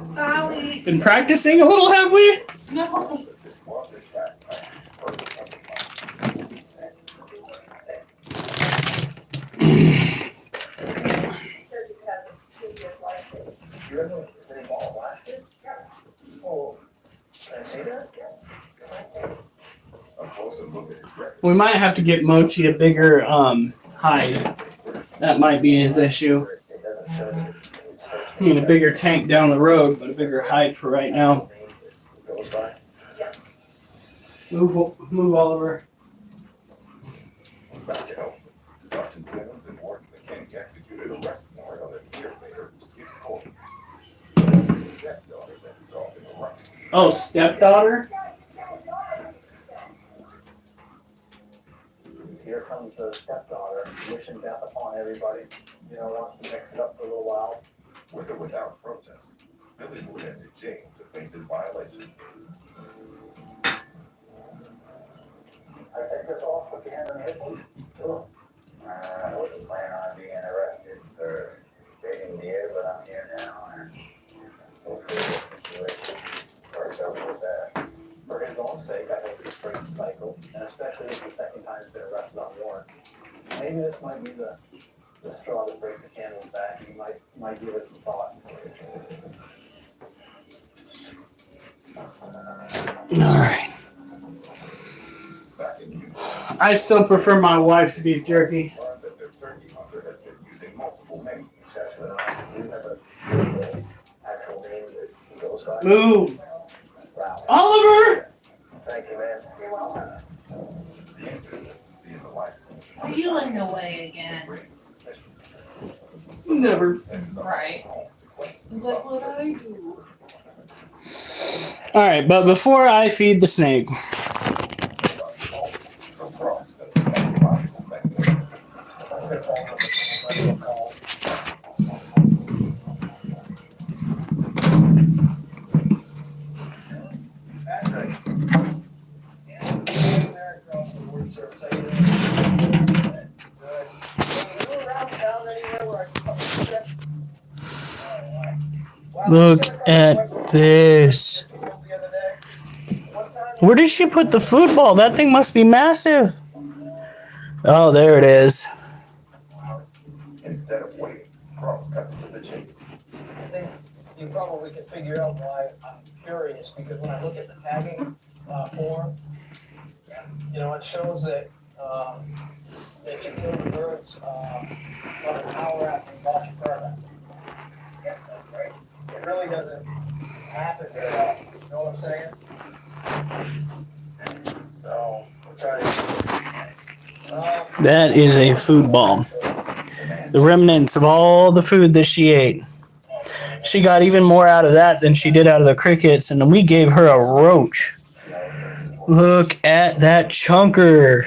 Sally? Been practicing a little, have we? No. This was in fact Patrick's first hunting license. You ever been involved last year? Oh, can I say that? A closer look at his record. We might have to get Mochi a bigger hide. That might be his issue. It doesn't say. I mean, a bigger tank down the road, but a bigger hide for right now. Goes by. Move Oliver. Back to help. Sergeant Simmons and Warden McKinney executed a arrest warrant on a deer painter who skipped court. It's his stepdaughter that is causing a ruckus. Oh, stepdaughter? Here comes the stepdaughter, wishing death upon everybody. You know, wants to mix it up for a little while. With or without protest, Billy will head to jail to face his violation. I take this off with the hand on the hip. Sure. I wasn't planning on being arrested for dating deer, but I'm here now, and hopefully this situation works out with that. For his own sake, I hope he breaks the cycle, and especially if it's the second time he's been arrested on warrant. Maybe this might be the straw that breaks the camel's back. He might give it some thought. Alright. I still prefer my wife's beef jerky. Learned that their turkey hunter has been using multiple menus. Actual name that he goes by. Move. Wow. Oliver! Thank you, man. The inconsistency in the license Are you in the way again? raises suspicion. Never. Right. Is that what I do? Alright, but before I feed the snake, So Cross does the best logical thing. look at this. Where did she put the football? That thing must be massive. Oh, there it is. Instead of waiting, Cross cuts to the chase. I think you probably can figure out why I'm curious, because when I look at the tagging form, you know, it shows that that you kill the birds about an hour after you bought your permit. Yeah, that's right. It really doesn't happen very often, you know what I'm saying? So, we'll try to. That is a food ball. The remnants of all the food that she ate. She got even more out of that than she did out of the crickets, and we gave her a roach. Look at that chunker.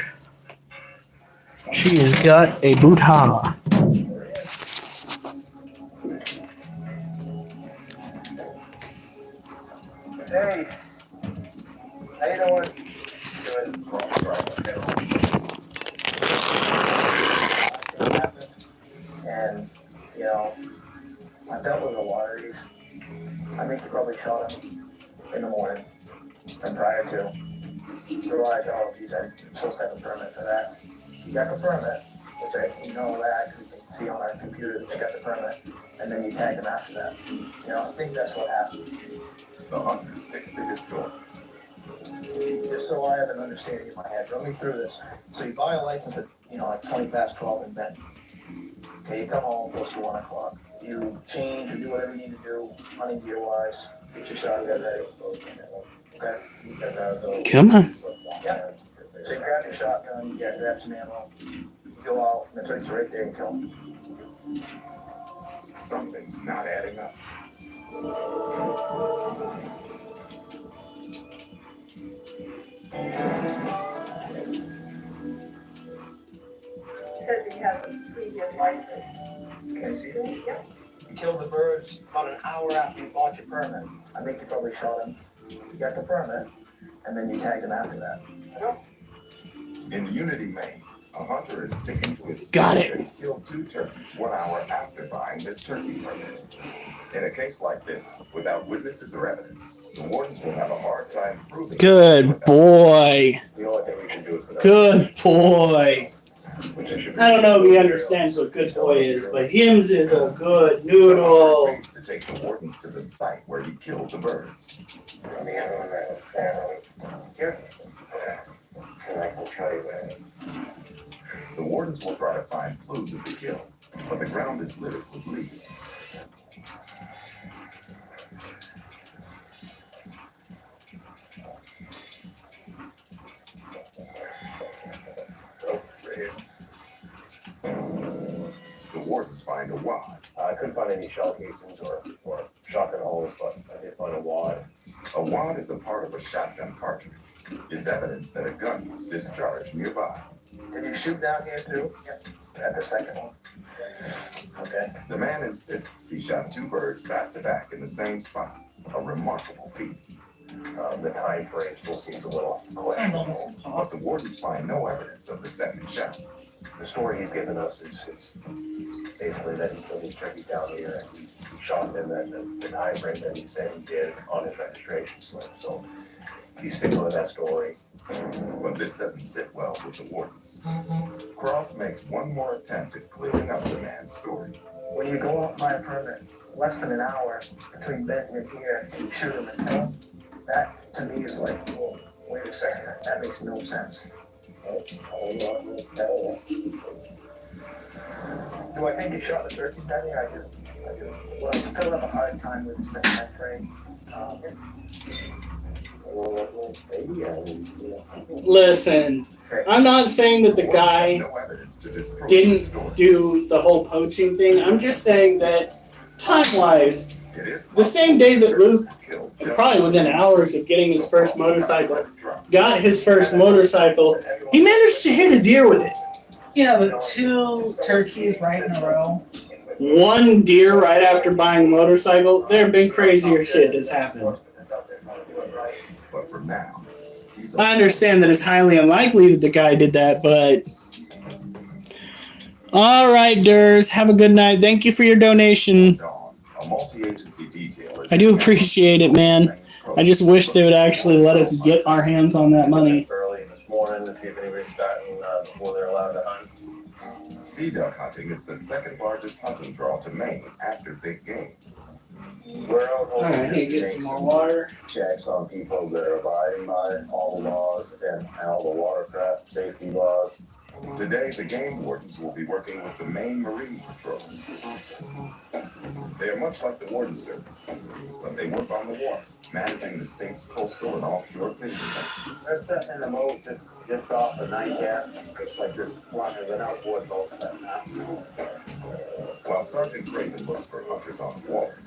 She has got a bootah. Hey, how you doing? Good. Cross tries to head on. And, you know, I've dealt with a lot of these. I think you probably shot him in the morning and prior to. Realized, oh, geez, I'm supposed to have a permit for that. You got the permit, which you know that, we can see on our computer that you got the permit, and then you tag them after that. You know, I think that's what happened. The hunter sticks to his story. Just so I have an understanding in my head, run me through this. So you buy a license at, you know, like 20 past 12 in bed. Okay, you come home close to 1 o'clock. You change or do whatever you need to do, hunting gear wise, get your shotgun ready. Okay? Come on. Yeah. So you grab your shotgun, you grab some ammo, you go out, and the turkey's right there and kill him. Something's not adding up. Says that you have a previous license. Okay, see? Yep. You killed the birds about an hour after you bought your permit. I think you probably shot him. You got the permit, and then you tagged him after that. In Unity, Maine, a hunter is sticking to his Got story it. that he killed 2 turkeys 1 hour after buying his turkey permit. In a case like this, without witnesses or evidence, the wardens will have a hard time proving. Good boy. The only thing we can do is for Good boy. which I should I don't know if he understands what good boy is, but Hims is a good noodle. agrees to take the wardens to the site where he killed the birds. I mean, I don't know that family. Here. And I can show you that. The wardens will try to find clues of the kill, but the ground is littered with leaves. The wardens find a wad. I couldn't find any shell casings or shotgun holes, but I did find a wad. A wad is a part of a shotgun cartridge. It's evidence that a gun was discharged nearby. Did you shoot down here too? Yep. At the second one. Okay. The man insists he shot 2 birds back to back in the same spot. A remarkable feat. The time frame still seems a little Sounds questionable. almost But impossible. the wardens find no evidence of the second shot. The story he's given us is basically that he killed these turkeys down here and he shot them at the time frame that he said he did on his registration slip. So he's sticking with that story. But this doesn't sit well with the wardens. Cross makes one more attempt at clearing up the man's story. When you go out by a permit, less than an hour between Benton and here, and you shoot him and kill him, that to me is like, whoa, wait a second, that makes no sense. Do I think you shot the turkey, Benny? I do. Well, I still have a hard time with this thing, I'm afraid. Listen, I'm not saying that the Wards have guy no evidence to disprove the didn't story. do the whole poaching thing. I'm just saying that time-wise, It is the same day that Luke, possible to kill probably just within as hours of getting his so first also have to motorcycle, let it drop. got his first motorcycle, he managed to hit a deer with it. Yeah, but 2 turkeys right in a row. One deer right after buying a motorcycle. There have been crazier shit that's happened. But for now, he's I understand that it's highly unlikely that the guy did that, but... Alright, Durs. Have a good night. Thank you for your donation. dawn. A multi-agency detail is I do appreciate it, man. I just wish they would actually let us get our hands on that money. Early this morning to see if anybody's starting before they're allowed to hunt. Sea duck hunting is the second largest hunting draw to Maine after big game. We're out Alright, I need to get some more water. checks on people that are abiding by all the laws and all the watercraft safety laws. Today, the game wardens will be working with the Maine Marine Patrol. They are much like the Warden Service, but they work on the water, managing the state's coastal and offshore fishing vessels. They're setting in the boat just off the nightcap. It's like this one of an outboard boat setting up. While Sergeant Craven looks for hunters on the water,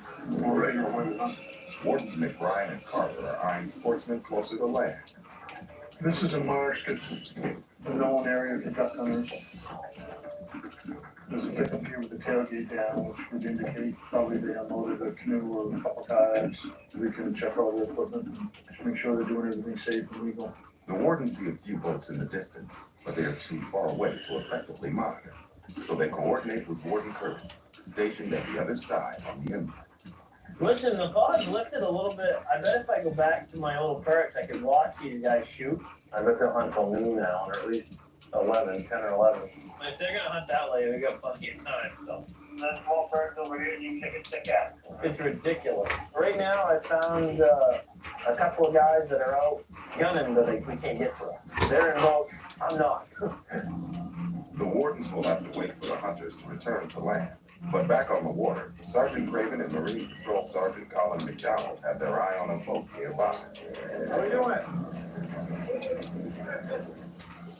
Wardens McBride and Carter are eyeing sportsmen closer to land. This is a marsh that's a known area for duck hunters. There's a pickup here with the tailgate down, which would indicate probably they unloaded a canoe or a couple kayaks. We can check all their equipment and make sure they're doing everything safe and legal. The wardens see a few boats in the distance, but they are too far away to effectively monitor. So they coordinate with Warden Curtis, stationed at the other side on the inlet. Listen, the fog's lifted a little bit. I bet if I go back to my old perks, I could watch these guys shoot. I bet they'll hunt till noon now, or at least 10 or 11. If they're gonna hunt that late, we got plenty of time, so. There's 12 birds over here, you take a stick at. It's ridiculous. Right now, I found a couple of guys that are out gunning, but we can't get to them. They're in boats, I'm not. The wardens will have to wait for the hunters to return to land. But back on the water, Sergeant Craven and Marine Patrol Sergeant Colin McDonald have their eye on a boat nearby. How are you doing?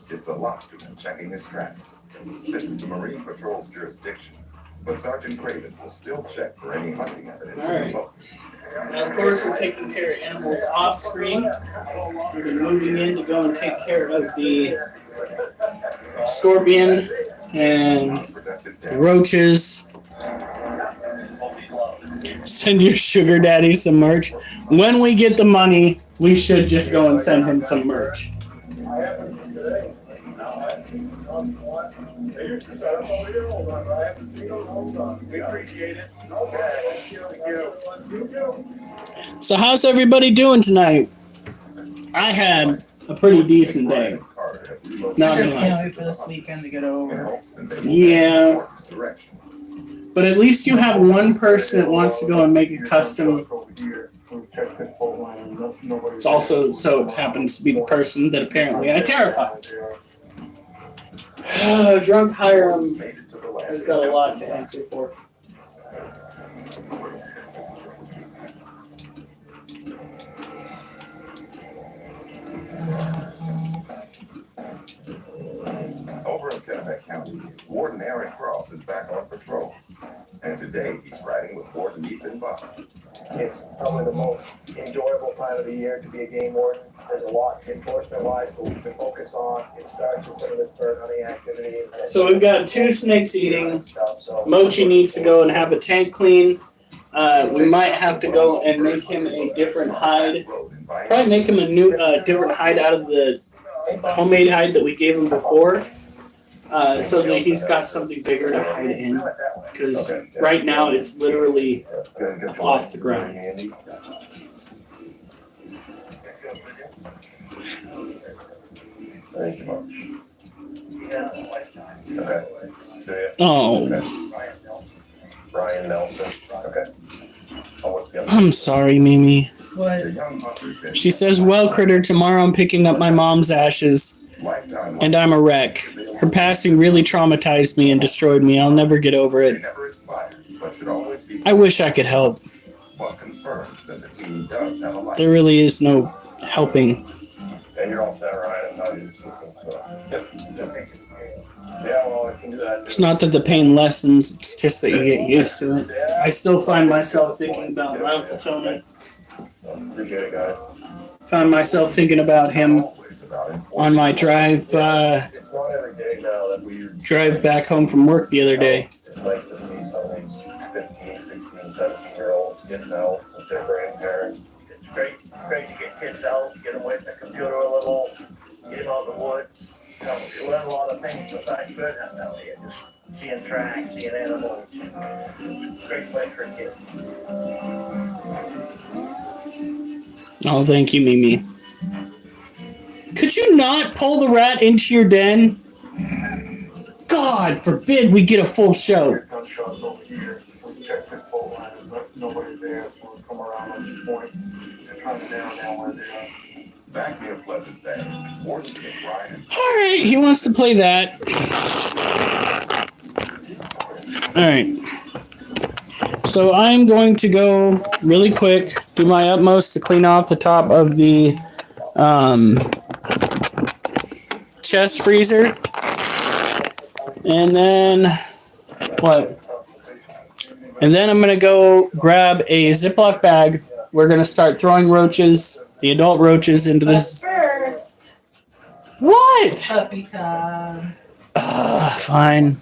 It's a lobsterman checking his traps. This is the Marine Patrol's jurisdiction, but Sergeant Craven will still check for any hunting evidence in the Alright. boat. Now, of course, we're taking care of animals off screen. We're moving in to go and take care of the scorpion and Unproductive the damage. roaches. Send your sugar daddy some merch. When we get the money, we should just go and send him some merch. They used to set up over here, hold on, I haven't seen them, hold on. We appreciate it. Okay, thank you. So how's everybody doing tonight? I had a pretty decent day. No, I just no, can't no. wait for this weekend to get In over. hopes that they will Yeah. head in Warden's direction. But at least you have one person that wants to go and make a custom. It's also so it happens to be the person that apparently I terrify. Drunk Hiram Wardens made it to the land has in got a just lot in to time. answer for. Over in Kennebec County, Warden Aaron Cross is back on patrol. And today he's riding with Warden Ethan Buck. It's probably the most enjoyable time of the year to be a game warden. There's a lot enforcement-wise, but we can focus on. It starts with some of this bird hunting activity. So we've got 2 snakes eating. Stuff, so- Mochi needs to go and have a tank clean. We might have to go and make him a different hide. Probably make him a new, different hide out of the homemade hide that we gave him before. So that he's got something bigger to hide in. Because right now it's literally off the ground. Thank you much. Okay. Do you? Oh, Brian Nelson. Okay. Oh, what's the other? I'm sorry, Mimi. What? The young hunter says She says, well, Critter, tomorrow I'm picking up my mom's ashes. Lifetime and I'm a wreck. Her passing really traumatized me and destroyed me. I'll never get over They it. never expire, but should always be. I wish I could help. But confirms that the team does have a license. There really is no helping. And you're all set, right? I'm not in the system, so. Yeah, well, I can do that. It's not that the pain lessens, it's just that you get used to it. I still find myself thinking about my Uncle Tony. Appreciate it, guys. Found myself thinking about him on my drive It's not every day now that we. drive back home from work the other day. It's nice to see some of these 15, 16, 17-year-olds getting out with their grandparents. It's great to get kids out, get them away from the computer a little, get them out in the woods. You know, you learn a lot of things besides good, I'm telling you. Just seeing tracks, seeing animals. Great place for kids. Oh, thank you, Mimi. Could you not pull the rat into your den? God forbid we get a full show. Gunshots over here, we checked this boat line, but nobody's there, so we'll come around at this point and try to narrow down where they are. Back near Pleasant Bay, wardens get Ryan. Alright, he wants to play that. Alright. So I'm going to go really quick, do my utmost to clean off the top of the chest freezer. And then, what? And then I'm going to go grab a Ziploc bag. We're going to start throwing roaches, the adult roaches, into But this. first, What? puppy time. Fine.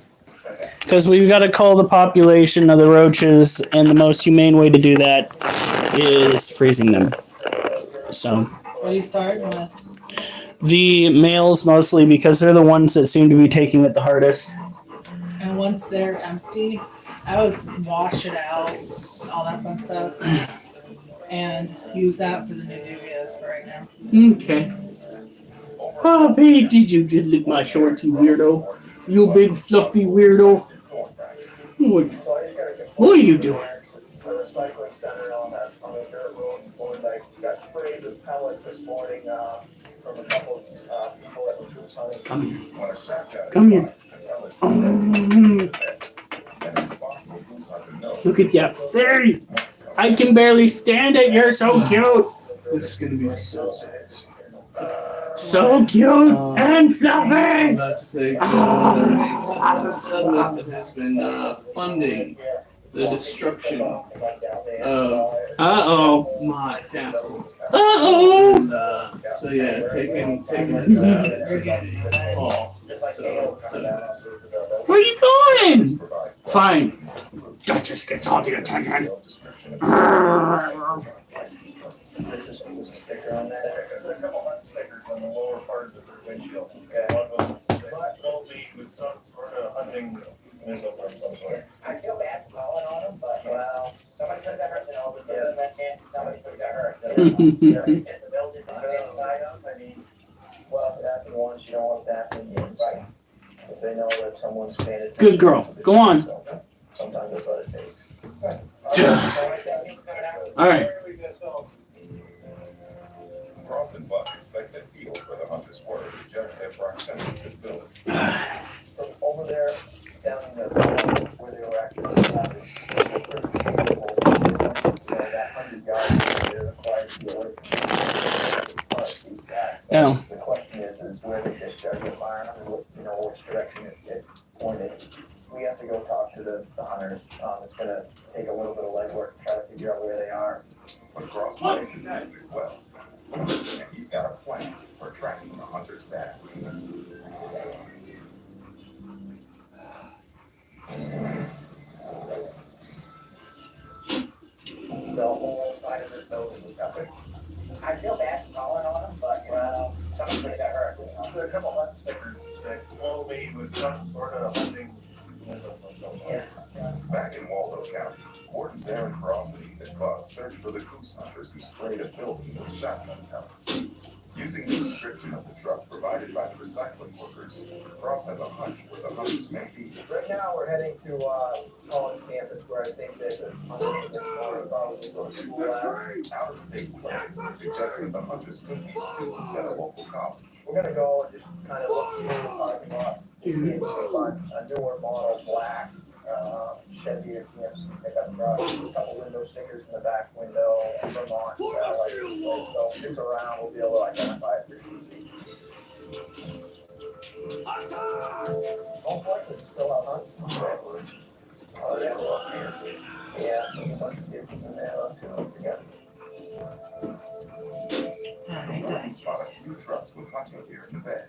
Because we've got to cull the population of the roaches, and the most humane way to do that is freezing them. So, What are you starting with? the males mostly, because they're the ones that seem to be taking it the hardest. And once they're empty, I would wash it out, all that fun stuff, and use that for the new Nubias for right now. Okay. Oh, babe, did you just lick my shorts, you weirdo? You big fluffy weirdo. What are you doing? The recycling center on the dirt road in Fort Lake. Got sprayed with pellets this morning from a couple people that were goose hunting. Come here. Come here. Look at that fairy. I can barely stand it. You're so cute. This is gonna be so sad. So cute and fluffy. I'm about to take a settlement that has been funding the destruction of my castle. Uh-oh. And, so yeah, taking this out is all. Where are you going? Fine. Duchess gets all the attention. This is a sticker on there. There's a couple hundred stickers on the lower part of the windshield. Okay. One of them told me with some sort of hunting missile or some sort. I feel bad calling on them, but well, somebody took that hurt. You know, somebody took that hurt. If the building inside of, I mean, well, if it happened once, you don't want it to happen again, right? If they know that someone's paying attention. Good girl. Go on. Sometimes that's what it takes. All right. Cross and Buck inspect the field where the hunters were to judge their proximity to the building. From over there, down in the where they were actually stopping. That 100 yards, they're required to be away from that. Yeah. The question is where they discharge the fire and which direction it pointed. We have to go talk to the hunters. It's going to take a little bit of legwork to try to figure out where they are. But Cross knows his district well, and he's got a plan for tracking the hunters down. The whole side of this building was covered. I feel bad calling on them, but well, somebody got hurt. There are a couple of stickers that will lead with some sort of hunting. Yeah. Back in Waldo County, wardens Aaron Cross and Ethan Buck search for the goose hunters who sprayed a building with shotgun pellets. Using the description of the truck provided by the recycling workers, Cross has a hunch where the hunters may be. Right now, we're heading to college campus where I think that the hunters will probably go to school at. Out-of-state plans suggest that the hunters could be students at a local college. we're gonna go and just kind of look through the parking lots, to see if we can find a newer model black, Chevy or GMC pickup truck, a couple window stickers in the back window, Vermont, license plate, so if it's around, we'll be able to identify it pretty easy. Most likely, still out hunting somewhere. Oh, yeah, well, yeah, there's a bunch of vehicles in there, too, yeah. The warden spotted a few trucks with hunting gear in the bed,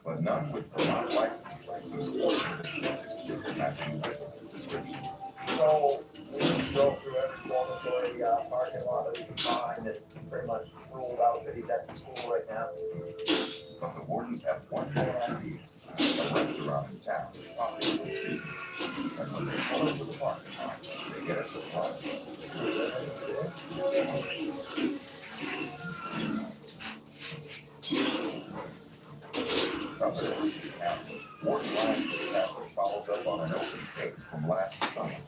but none with Vermont license plates or sporting the distinctive sticker matching the witness's description. So we drove through every dormitory parking lot that we could find and pretty much ruled out that he's at the school right now. But the wardens have one more idea. A restaurant in town is popular with students. And when they pull into the parking lot, they get a surprise. Up at the county, Warden Ryan Fitzpatrick follows up on an open case from last summer.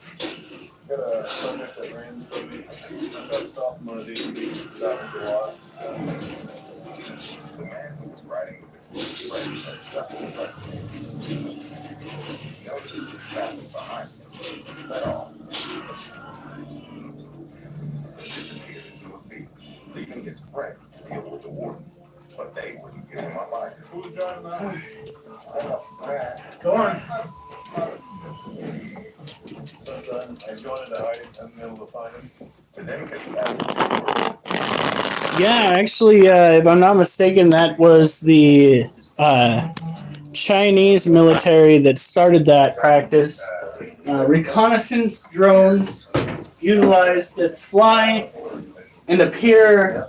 Got a subject that ran from me. I tried to stop him on his ATV back in July. The man who was riding with the group's friends had several questions. He noticed the traffic behind him, sped off, and disappeared into a field, leaving his friends to deal with the warden. But they wouldn't give him up either. Who's driving that? Go on. Since then, I've gone into hiding, I haven't been able to find him. Today, Fitzpatrick. Yeah, actually, if I'm not mistaken, that was the Chinese military that started that practice. Reconnaissance drones utilized that fly and appear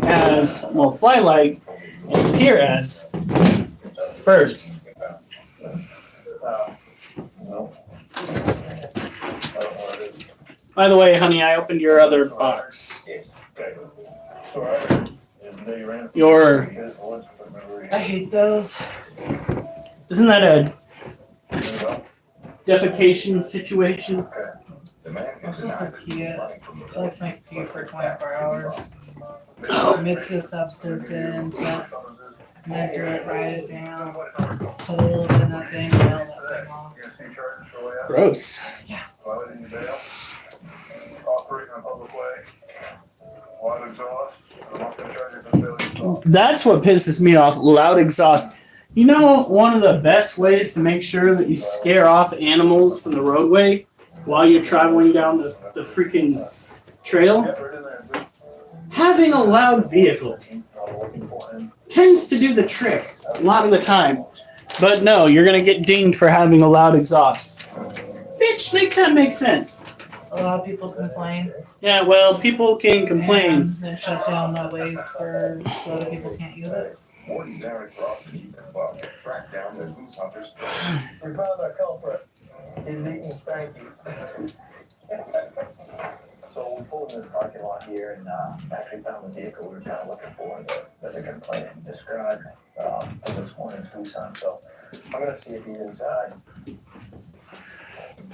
as, well, fly like and appear as birds. By the way, honey, I opened your other box. Okay. So I they ran Your, I hate those. isn't that a defecation situation? The man I'm who supposed to denied that he pee was it. running from the I like my pee for 24 hours. Oh. Mix the substance in, measure it, write it down, put a little bit in that thing, nail that thing off. Gross. Violating the bail, operating in a public way, loud exhaust, I'm also gonna charge you for failing to stop. That's what pisses me off, loud exhaust. You know, one of the best ways to make sure that you scare off animals from the roadway while you're traveling down the freaking trail? Get right in there, dude. Having a loud vehicle tends to do the trick a lot of the time. But no, you're gonna get dinged for having a loud exhaust. Bitch, make that make sense. A lot of people complain. Yeah, well, people can complain. And then shut down the ways for so other people can't use it. Wardens Eric Ross and Ethan Buck tracked down the goose hunter's trail. We found our culprit. He's eating Spankies. So we pulled in the parking lot here and actually found the vehicle we were kind of looking for that the complainant described for this morning's goose hunt. So I'm gonna see if he's inside.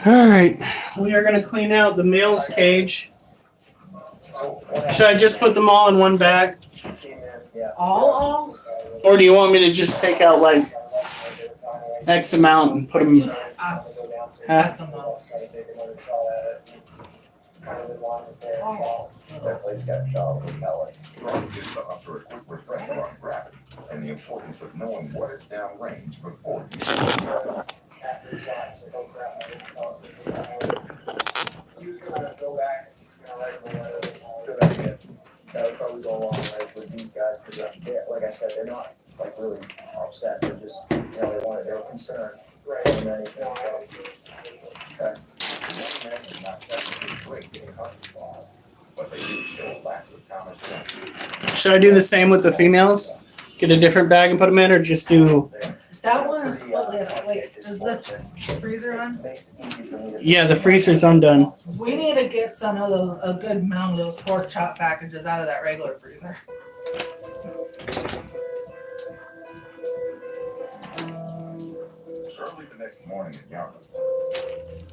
Alright, we are gonna clean out the male's cage. Should I just put them all in one bag? All? Or do you want me to just take out like X amount and put them At the most. That place got shot with pellets. Ross gives the hunter a quick refresher on gravity and the importance of knowing what is downrange before you Go back, good idea. That would probably go a long way with these guys because, like I said, they're not like really upset. They're just, they were concerned. Right. And then, okay. The young men did not technically break any hunting laws, but they do show lots of common sense. Should I do the same with the females? Get a different bag and put them in, or just do... That one is completely different. Wait, is the freezer on? Yeah, the freezer's undone. We need to get some of those, a good amount of those pork chop packages out of that regular freezer. Early the next morning at Yarmouth,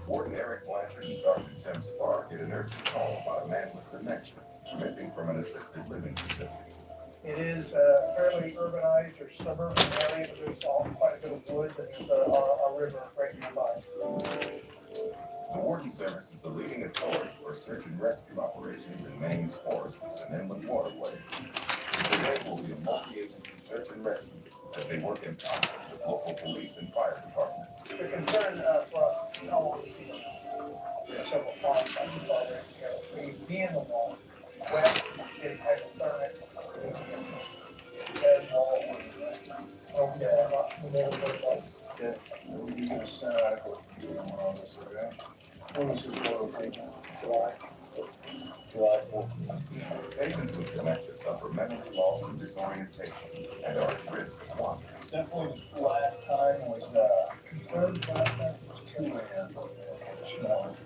Warden Eric Blanchard and Sergeant Tim Spar get an urgent call about a man with dementia missing from an assisted living facility. It is fairly urbanized or suburban area, but there's quite a bit of woods and there's a river right nearby. The Warden Service is the leading authority for search and rescue operations in Maine's forests and inland waterways. Today will be a multi-agency search and rescue as they work in concert with local police and fire departments. The concern for us is how long we see them. There's several ponds like you saw there. We be in the wall, wet, getting hypothermic. And Yeah, we can get a center adequate view on this, okay? When was this photo taken? July 14th. Patients with dementia suffer memory loss and disorientation and are at risk of wandering. Definitely last time was, third last time was 2 a.m. this morning.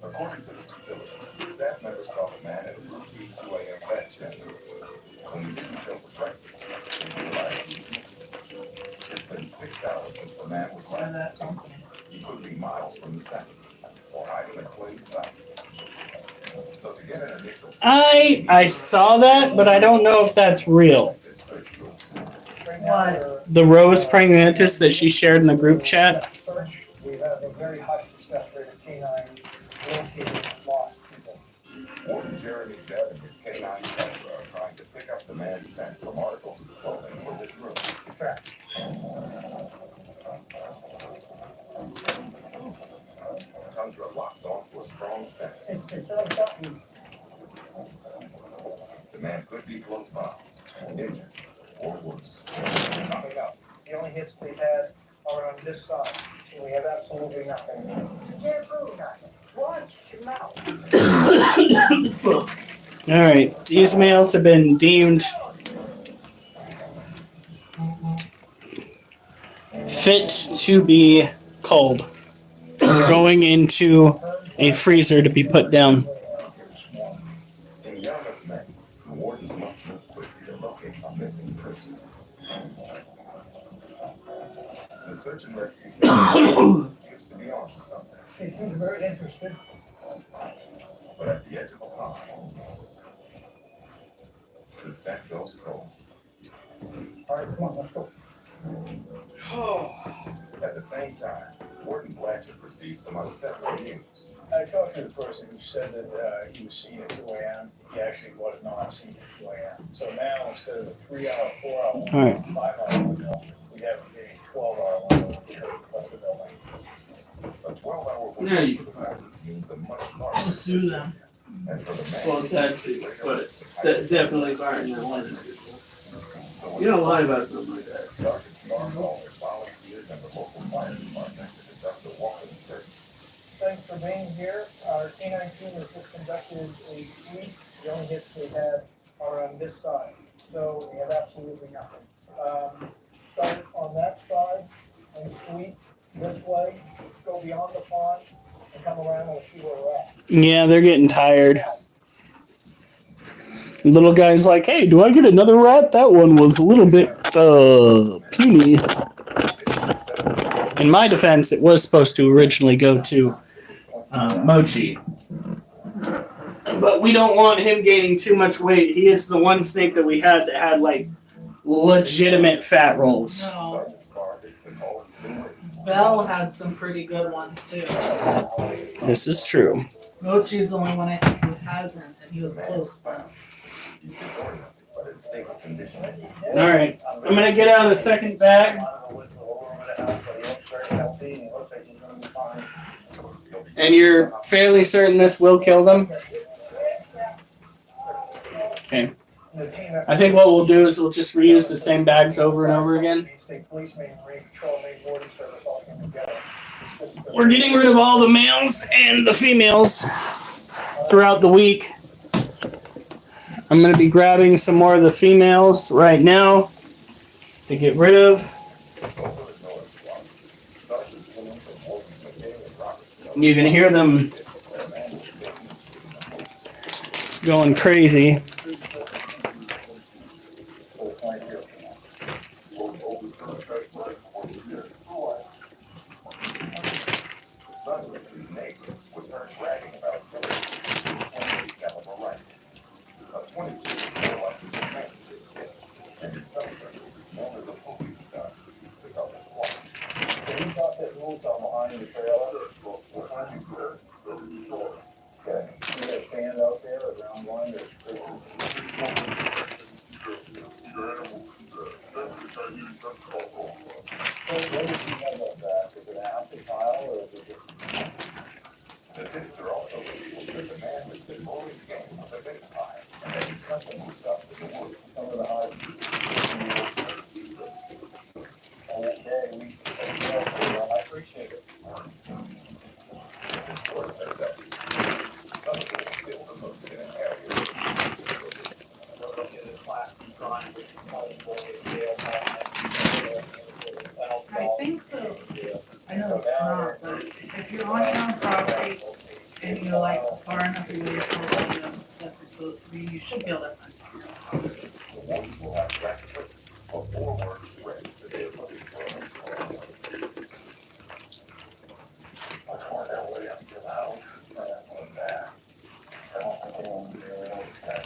According to the facility, staff members saw the man at a routine 2 a.m. vet check. When he didn't show for breakfast, they realized he was missing. It's been 6 hours since the man was last seen. He could be miles from the center or hiding in plain sight. So to get an initial I saw that, but I don't know if that's real. search rules. What? The rose praying mantis that she shared in the group chat. Search, we have a very high success rate of canine locating lost people. Warden Jeremy Jebb and his canine cover are trying to pick up the man's scent from articles of clothing for this room. Tundra locks onto a strong scent. The man could be close by, injured, or worse. Coming up. The only hits they had are on this side, and we have absolutely nothing. You can't prove nothing. Watch your mouth. Alright, these males have been deemed fit to be culled. Going into a freezer to be put down. In Yarmouth, Maine, the wardens must move quickly to locate a missing person. The search and rescue seems to be onto something. They seem very interested. But at the edge of a pond, the scent goes cold. All right, come on, let's go. At the same time, Warden Blanchard received some unsettling news. I talked to the person who said that he was seen at 2 a.m. He actually was not seen at 2 a.m. So now instead of a 3-hour, 4-hour, Alright. 5-hour window, we have a 12-hour window to request the building. A 12-hour Now window you for the can fire. wardens means a much We'll larger sue them. and for Well, the man. that's it, but definitely firing that one individual. You don't lie about something like that. Sergeant Starhall has volunteered and the local fire department to conduct a walk-in search. Thanks for being here. Our canine team has just conducted a sweep. The only hits they had are on this side, so we have absolutely nothing. Start on that side and sweep this way, go beyond the pond, and come around and we'll see where we're at. Yeah, they're getting tired. Little guy's like, hey, do I get another rat? That one was a little bit puny. In my defense, it was supposed to originally go to Mochi. But we don't want him gaining too much weight. He is the one snake that we had that had like legitimate fat rolls. No. Sergeant Sparr gets the call he's been waiting for. Bell had some pretty good ones too. This is true. Mochi's the only one I think who hasn't, and he was close. He's disoriented, but in stable condition. Alright, I'm gonna get out a second bag. And you're fairly certain this will kill them? Okay. I think what we'll do is we'll just reuse the same bags over and over again. We're getting rid of all the males and the females throughout the week. I'm going to be grabbing some more of the females right now to get rid of. You can hear them going crazy. His neighbor was heard bragging about killing a caliber rifle. A 22 was more likely to make tipster also reveals that the man has been mowing game with a big pie, and that he's hunting stuff in the woods. Some of the hard. Okay, I appreciate it. This story turns out to be true. Some of it is still the most in an area. Look at this last drawing, which is multiple scale. I think so. I know it's not, but if you're on town property and you're like far enough away from all the stuff you're supposed to be, you should be able to find it. The warden will have practically a 4-word phrase that they are looking for. I find that way up to loud. On that. I don't think anyone really knows that.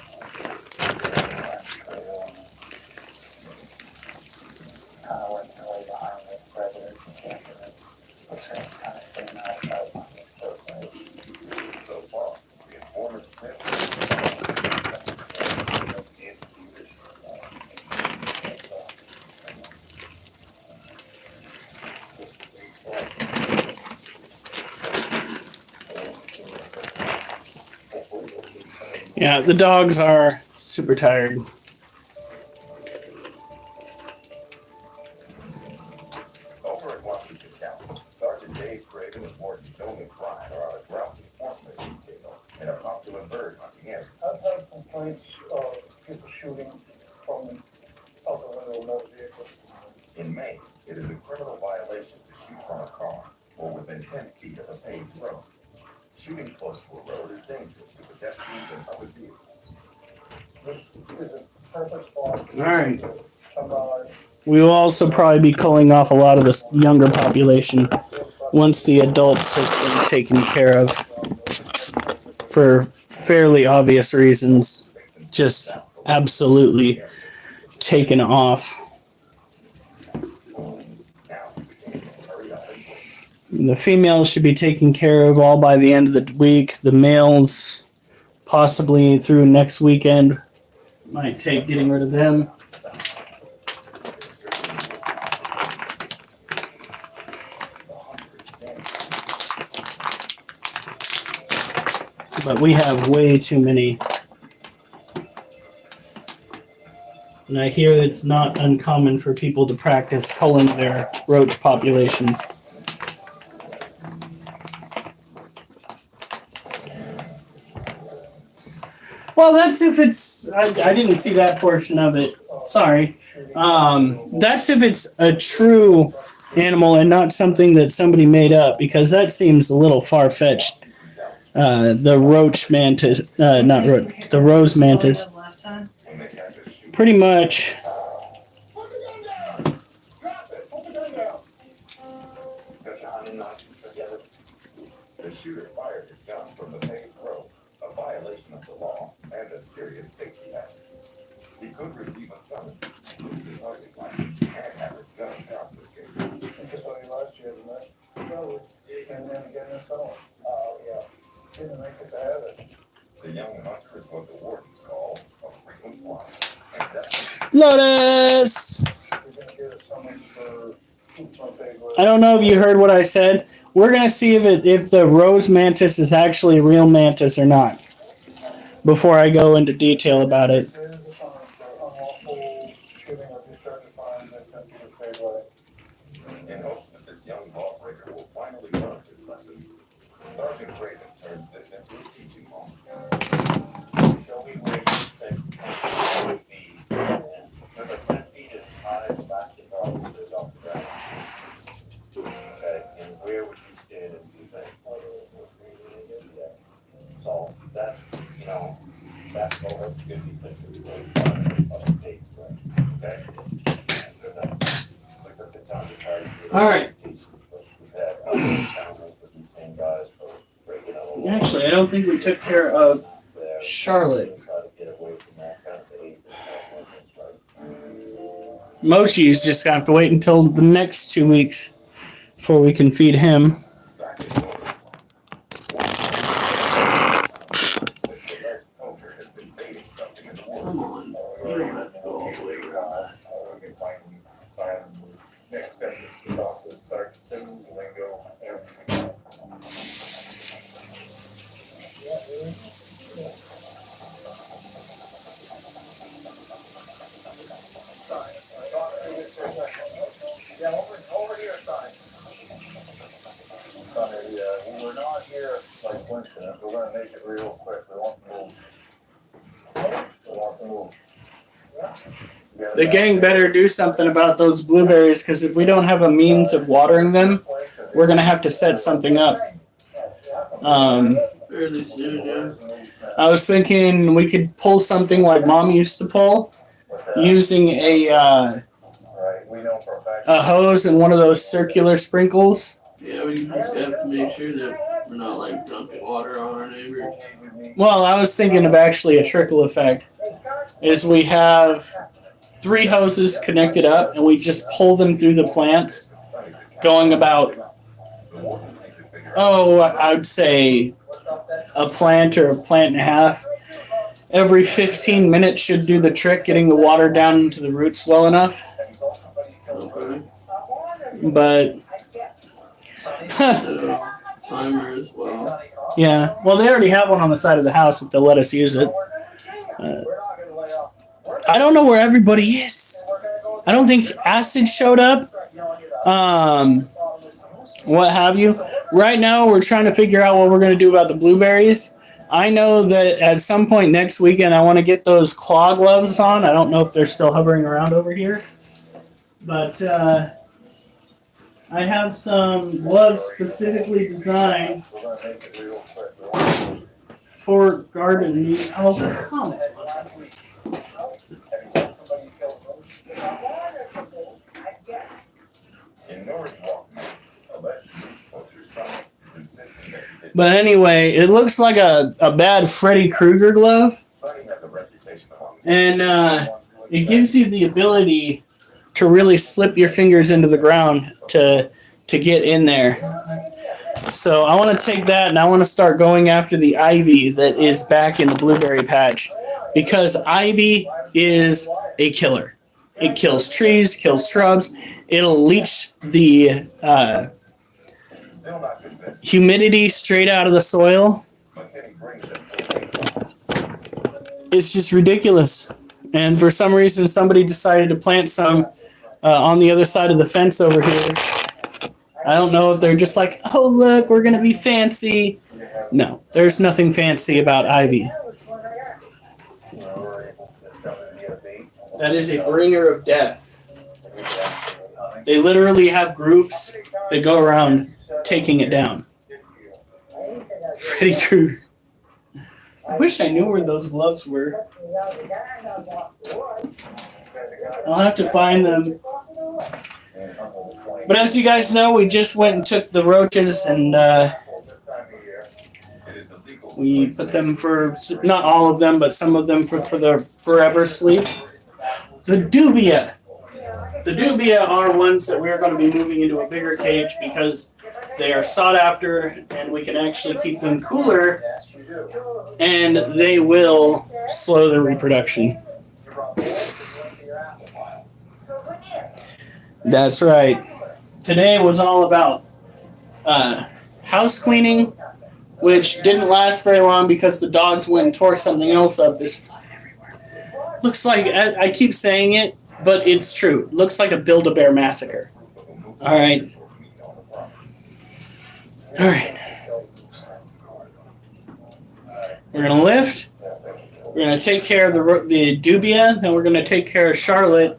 Kind of went way behind the presidents and candidates, which are kind of staying outside on this person. So far, the informant's tip. Yeah, the dogs are super tired. Over at Washington County, Sergeant Dave Craven and Warden Tony Klein are on a grouse enforcement detail in a popular bird hunting area. I've had complaints of people shooting from out the window of motor vehicles. In Maine, it is a criminal violation to shoot from a car or within 10 feet of a paved road. Shooting close to a road is dangerous to pedestrians and other vehicles. This is a perfect spot. Alright. Come by. We will also probably be culling off a lot of this younger population once the adults have been taken care of for fairly obvious reasons. Just absolutely taken off. The females should be taken care of all by the end of the week. The males, possibly through next weekend, might take getting rid of them. But we have way too many. And I hear it's not uncommon for people to practice culling their roach populations. Well, that's if it's... I didn't see that portion of it. Sorry. That's if it's a true animal and not something that somebody made up, because that seems a little far-fetched. The roach mantis... not roach. The rose mantis. Pretty much... The shooter fired his gun from the paved road, a violation of the law and a serious safety hazard. He could receive a summons, lose his hunting license, and have his gun confiscated. I just saw you last year, didn't I? No, and then again this summer. Oh, yeah. Didn't make us have it. The young hunter is what the wardens call a frequent flyer. And that's Lotus! We're gonna get a summons for shoots on Facebook. I don't know if you heard what I said. We're going to see if the rose mantis is actually a real mantis or not before I go into detail about it. There is a summons for unlawful shooting or discharge of firearms in country of Fairway. in hopes that this young lawbreaker will finally learn his lesson. Sergeant Craven turns this into a teaching moment. Show me where you think would be. Remember, 10 feet is high as a basketball is off the ground. Okay, and where would you stand if you think? So that's, that's over 50 feet of the tape, okay? Look at the time the cars. All right. We've had other encounters with these same guys for breaking out. Actually, I don't think we took care of Charlotte. Moshi's just gonna have to wait until the next 2 weeks before we can feed him. Come on. You don't have to go all the way around. Next step is to talk with Sergeant Simmons and then go everything. we're not here like coincidence, we're gonna make it real quick, we want to move. We want to move. The gang better do something about those blueberries, because if we don't have a means of watering them, we're gonna have to set something up. Fairly soon, yeah. I was thinking we could pull something like Mom used to pull, using a hose and one of those circular sprinkles. Yeah, we just have to make sure that we're not like dumping water on our neighbors. Well, I was thinking of actually a trickle effect. Is we have 3 hoses connected up and we just pull them through the plants, going about, I would say a plant or a plant and a half. Every 15 minutes should do the trick, getting the water down into the roots well enough. Okay. But So, timer as well. yeah, well, they already have one on the side of the house if they'll let us use it. I don't know where everybody is. I don't think Acid showed up. What have you. Right now, we're trying to figure out what we're going to do about the blueberries. I know that at some point next weekend, I want to get those claw gloves on. I don't know if they're still hovering around over here. But I have some gloves specifically designed for gardening. Oh, come on. But anyway, it looks like a bad Freddy Krueger glove. And it gives you the ability to really slip your fingers into the ground to get in there. So I want to take that and I want to start going after the ivy that is back in the blueberry patch. Because ivy is a killer. It kills trees, kills shrubs. It'll leach the humidity straight out of the soil. It's just ridiculous. And for some reason, somebody decided to plant some on the other side of the fence over here. I don't know if they're just like, oh, look, we're going to be fancy. No, there's nothing fancy about ivy. That is a bringer of death. They literally have groups that go around taking it down. Freddy Krueger. I wish I knew where those gloves were. I'll have to find them. But as you guys know, we just went and took the roaches and we put them for, not all of them, but some of them for the forever sleep. The dubia. The dubia are ones that we're going to be moving into a bigger cage because they are sought after and we can actually keep them cooler and they will slow their reproduction. That's right. Today was all about house cleaning, which didn't last very long because the dogs went and tore something else up. There's fluff everywhere. Looks like, I keep saying it, but it's true. Looks like a Build-A-Bear massacre. All right. All right. We're going to lift. We're going to take care of the dubia. Then we're going to take care of Charlotte.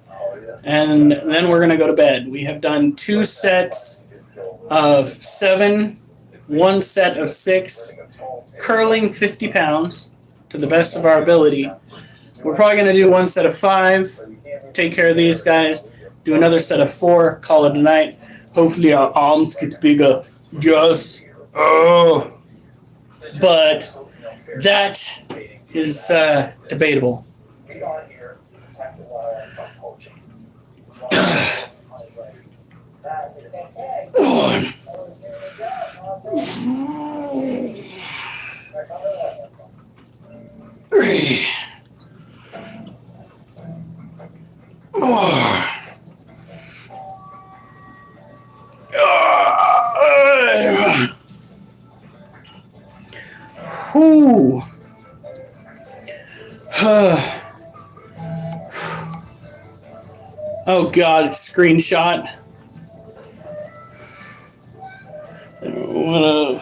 And then we're going to go to bed. We have done 2 sets of 7, 1 set of 6, curling 50 pounds to the best of our ability. We're probably going to do 1 set of 5, take care of these guys, do another set of 4, call it a night. Hopefully our arms get bigger. Just, oh. But that is debatable. Ooh. Oh God, screenshot. I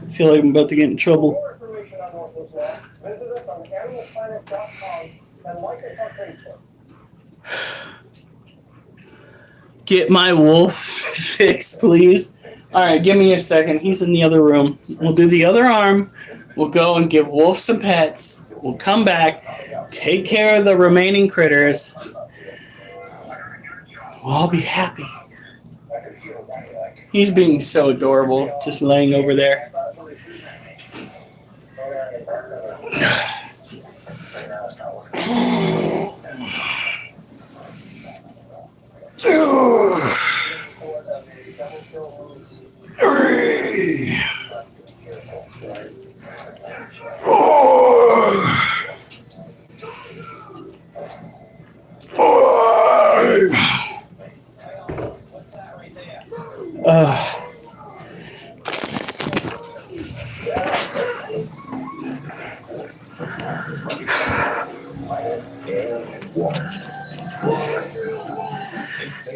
feel like I'm about to get in trouble. For more information on Northwoods Law, visit us on animalplanet.com and like us on Facebook. Get my wolf fixed, please. Alright, give me a second. He's in the other room. We'll do the other arm. We'll go and give Wolf some pets. We'll come back, take care of the remaining critters. We'll all be happy. He's being so adorable, just laying over there.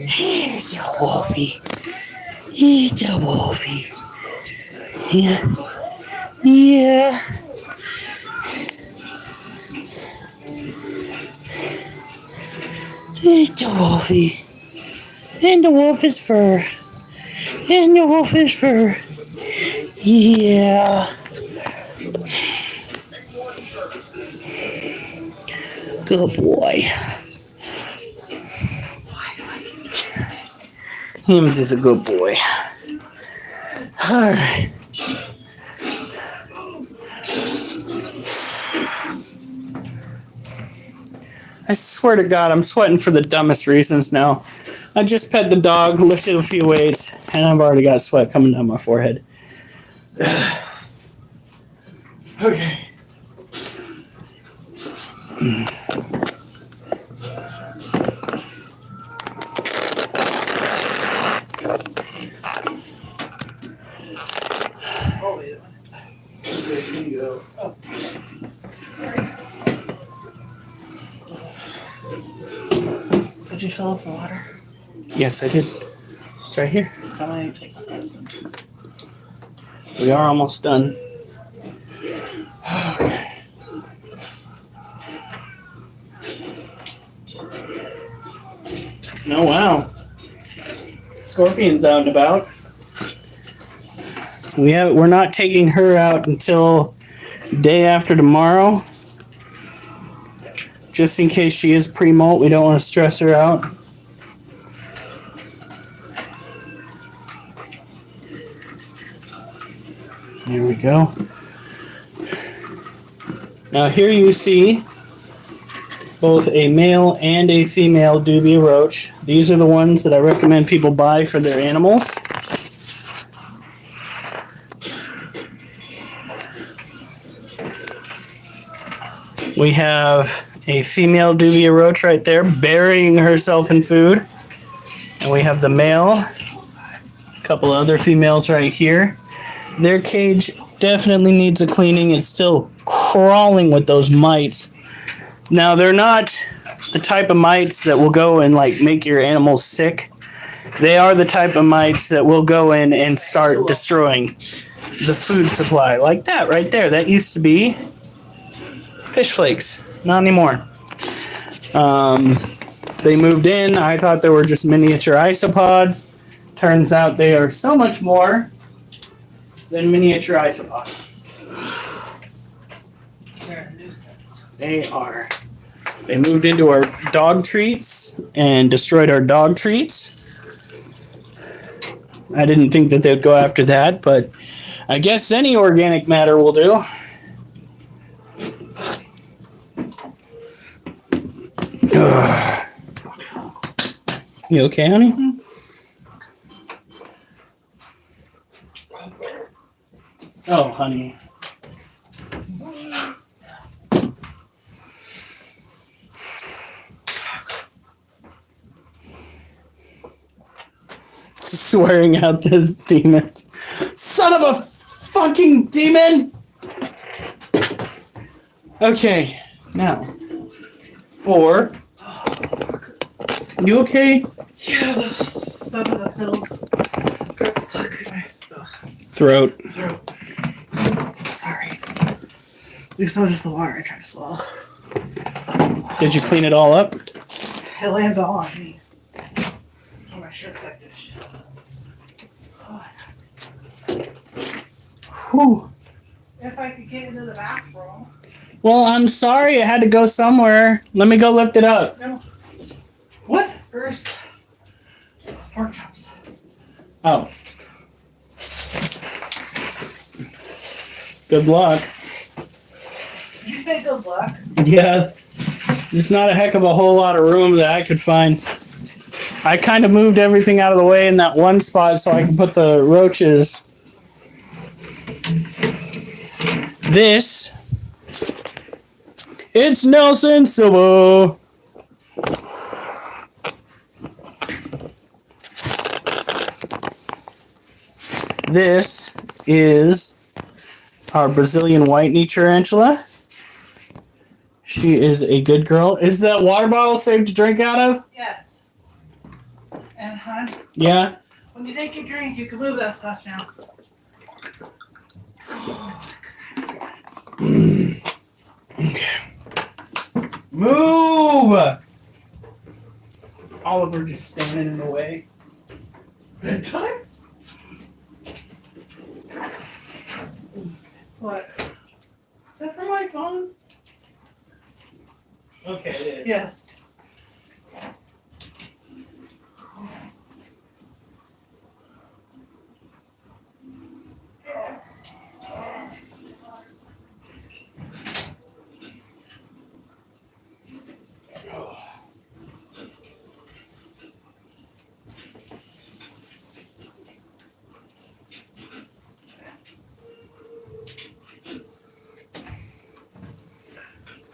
He's a wolfie. He's a wolfie. Yeah. Yeah. He's a wolfie. And the wolf is fur. And the wolf is fur. Yeah. Good boy. Hims is a good boy. Alright. I swear to God, I'm sweating for the dumbest reasons now. I just pet the dog, lifted a few weights, and I've already got sweat coming down my forehead. Okay. Did you fill up the water? Yes, I did. It's right here. How many takes medicine? We are almost done. Okay. Oh, wow. Scorpion's out and about. We're not taking her out until day after tomorrow. Just in case she is pre-molt, we don't want to stress her out. There we go. Now here you see both a male and a female dubia roach. These are the ones that I recommend people buy for their animals. We have a female dubia roach right there burying herself in food. And we have the male, a couple other females right here. Their cage definitely needs a cleaning. It's still crawling with those mites. Now, they're not the type of mites that will go and like make your animals sick. They are the type of mites that will go in and start destroying the food supply. Like that right there. That used to be fish flakes. Not anymore. They moved in. I thought they were just miniature isopods. Turns out they are so much more than miniature isopods. They're a nuisance. They are. They moved into our dog treats and destroyed our dog treats. I didn't think that they'd go after that, but I guess any organic matter will do. You okay, honey? Oh, honey. Swearing out this demon. Son of a fucking demon! Okay, now. 4. You okay? Yeah, some of the pills got stuck in my Throat. Sorry. At least not just the water I tried to swallow. Did you clean it all up? It landed all on me. Oh, my shirt's like this. Whew. If I could get into the bathroom. Well, I'm sorry. It had to go somewhere. Let me go lift it up. No. What? First, pork chops. Oh. Good luck. Did you say good luck? Yeah. There's not a heck of a whole lot of room that I could find. I kind of moved everything out of the way in that one spot so I can put the roaches. This. It's Nelson Silva. This is our Brazilian white knee tarantula. She is a good girl. Is that water bottle safe to drink out of? Yes. And, hon, Yeah. when you take your drink, you can move that stuff now. Okay. Move! Oliver just standing in the way. Bedtime? What? Is that for my phone? Okay, it is. Yes.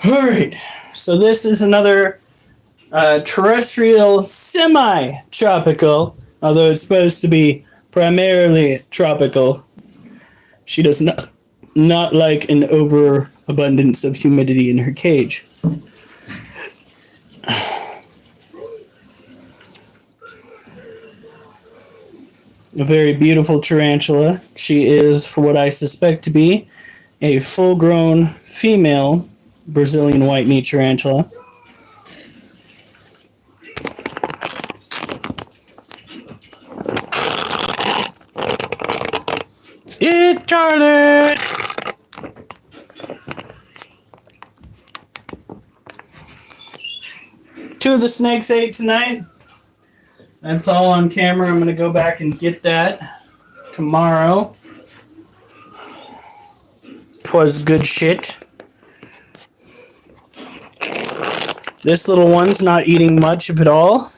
All right. So this is another terrestrial semi-tropical, although it's supposed to be primarily tropical. She does not like an overabundance of humidity in her cage. A very beautiful tarantula. She is, for what I suspect to be, a full-grown female Brazilian white knee tarantula. It's Charlotte! Two of the snakes ate tonight. That's all on camera. I'm going to go back and get that tomorrow. 'Twas good shit. This little one's not eating much of it all,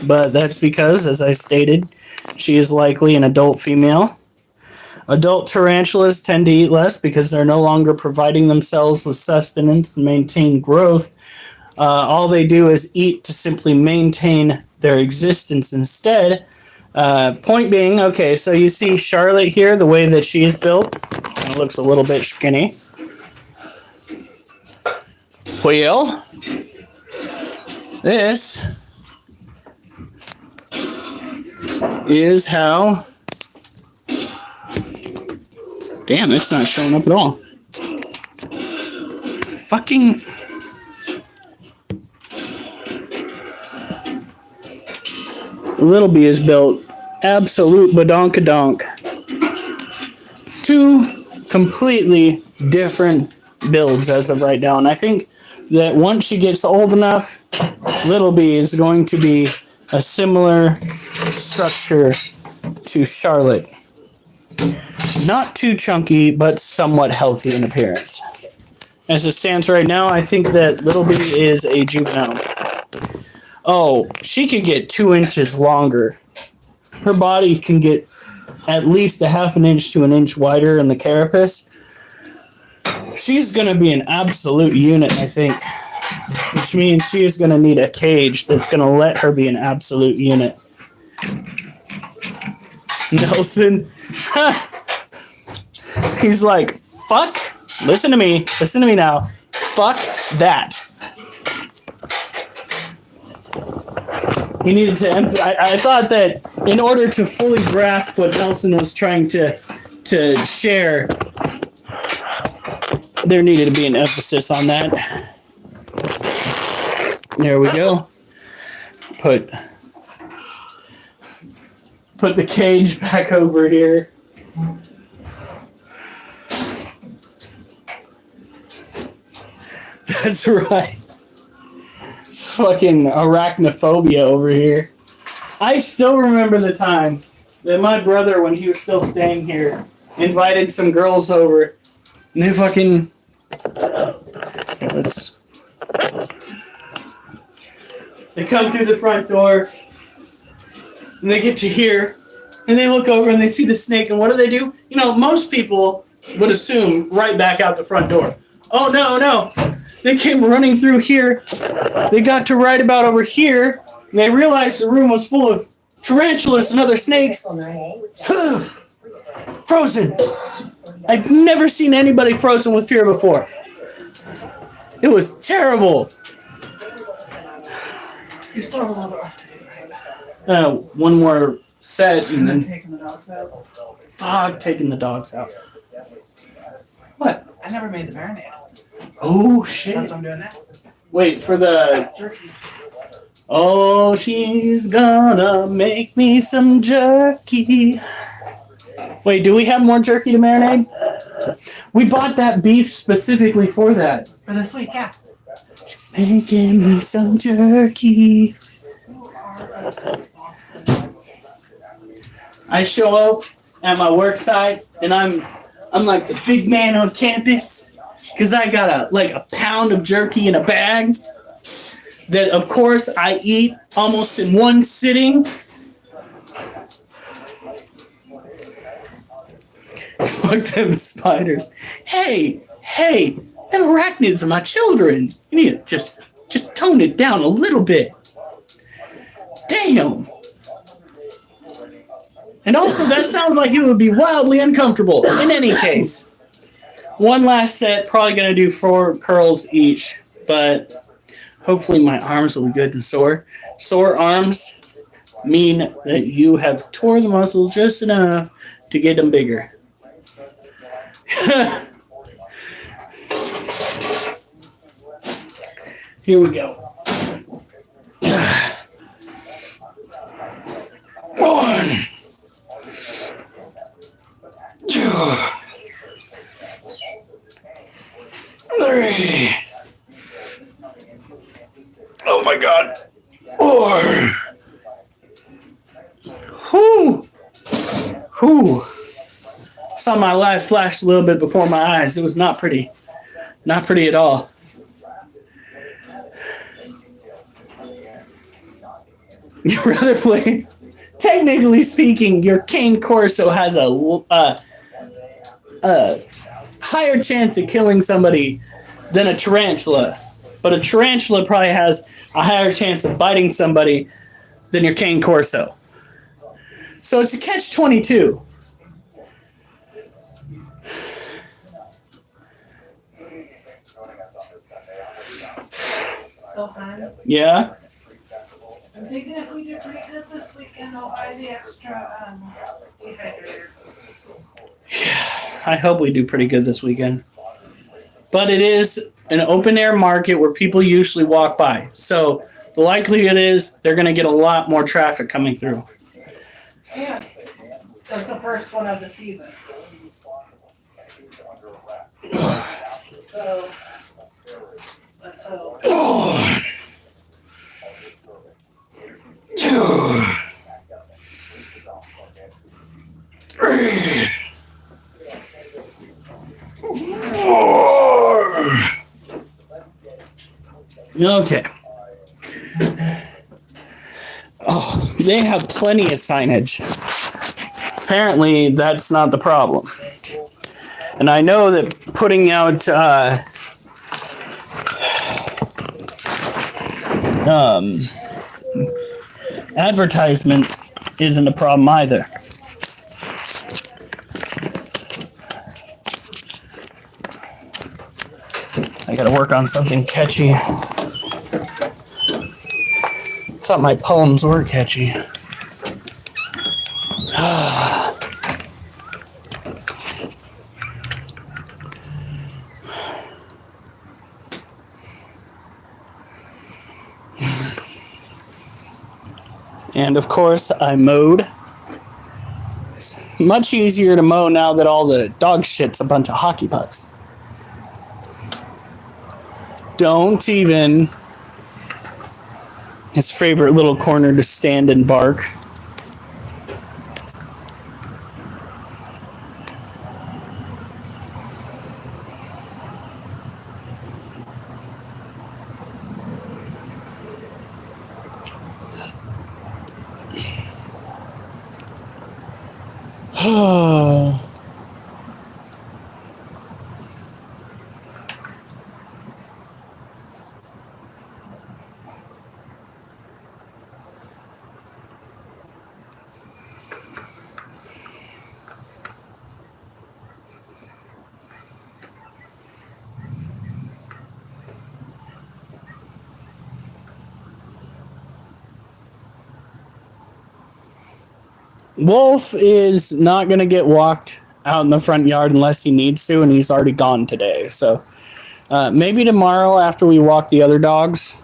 but that's because, as I stated, she is likely an adult female. Adult tarantulas tend to eat less because they're no longer providing themselves with sustenance and maintain growth. All they do is eat to simply maintain their existence instead. Point being, okay, so you see Charlotte here, the way that she is built. It looks a little bit skinny. Well, this is how... Damn, it's not showing up at all. Fucking... Little Bee is built. Absolute badonkadonk. Two completely different builds as of right now. And I think that once she gets old enough, Little Bee is going to be a similar structure to Charlotte. Not too chunky, but somewhat healthy in appearance. As it stands right now, I think that Little Bee is a juvenile. Oh, she could get 2 inches longer. Her body can get at least a half an inch to an inch wider in the carapace. She's going to be an absolute unit, I think. Which means she is going to need a cage that's going to let her be an absolute unit. Nelson. He's like, fuck. Listen to me. Listen to me now. Fuck that. He needed to I thought that in order to fully grasp what Nelson was trying to to share, there needed to be an emphasis on that. There we go. Put the cage back over here. That's right. It's fucking arachnophobia over here. I still remember the time that my brother, when he was still staying here, invited some girls over. And they fucking... They come through the front door. And they get to here. And they look over and they see the snake. And what do? You know, most people would assume right back out the front door. Oh, no. They came running through here. They got to right about over here. And they realized the room was full of tarantulas and other snakes. Frozen. I've never seen anybody frozen with fear before. It was terrible. You still have a little bit left to do, right? One more set and then... Taking the dogs out. Fuck, taking the dogs out. What? I never made the marinade. Oh, shit. That's what I'm doing now. Wait, for the... Jerky. Oh, she's gonna make me some jerky. Wait, do we have more jerky to marinate? We bought that beef specifically for that. For this week, yeah. Making me some jerky. I show up at my work site and I'm like the big man on campus because I got a pound of jerky in a bag that of course I eat almost in one sitting. Fuck them spiders. Hey, them arachnids are my children. You need to just tone it down a little bit. Damn. And also, that sounds like it would be wildly uncomfortable. In any case, one last set, probably going to do 4 curls each, but hopefully my arms will be good and sore. Sore arms mean that you have tore the muscle just enough to get them bigger. Here we go. 1, 2, 3. Oh my God. 4. Whew. Saw my life flash a little bit before my eyes. It was not pretty. Not pretty at all. You'd rather play... Technically speaking, your cane corso has a higher chance of killing somebody than a tarantula. But a tarantula probably has a higher chance of biting somebody than your cane corso. So it's a catch-22. So, hon, Yeah? I'm thinking if we do pretty good this weekend, I'll buy the extra dehydrator. I hope we do pretty good this weekend. But it is an open-air market where people usually walk by. So the likelihood is they're going to get a lot more traffic coming through. Yeah. That's the first one of the season. So, let's hope. 2, 3, 4. Okay. Oh, they have plenty of signage. Apparently, that's not the problem. And I know that putting out advertisement isn't a problem either. I gotta work on something catchy. Thought my poems were catchy. And of course, I mowed. It's much easier to mow now that all the dog shit's a bunch of hockey pucks. Don't even. His favorite little corner to stand and bark. Wolf is not going to get walked out in the front yard unless he needs to, and he's already gone today. So maybe tomorrow after we walk the other dogs.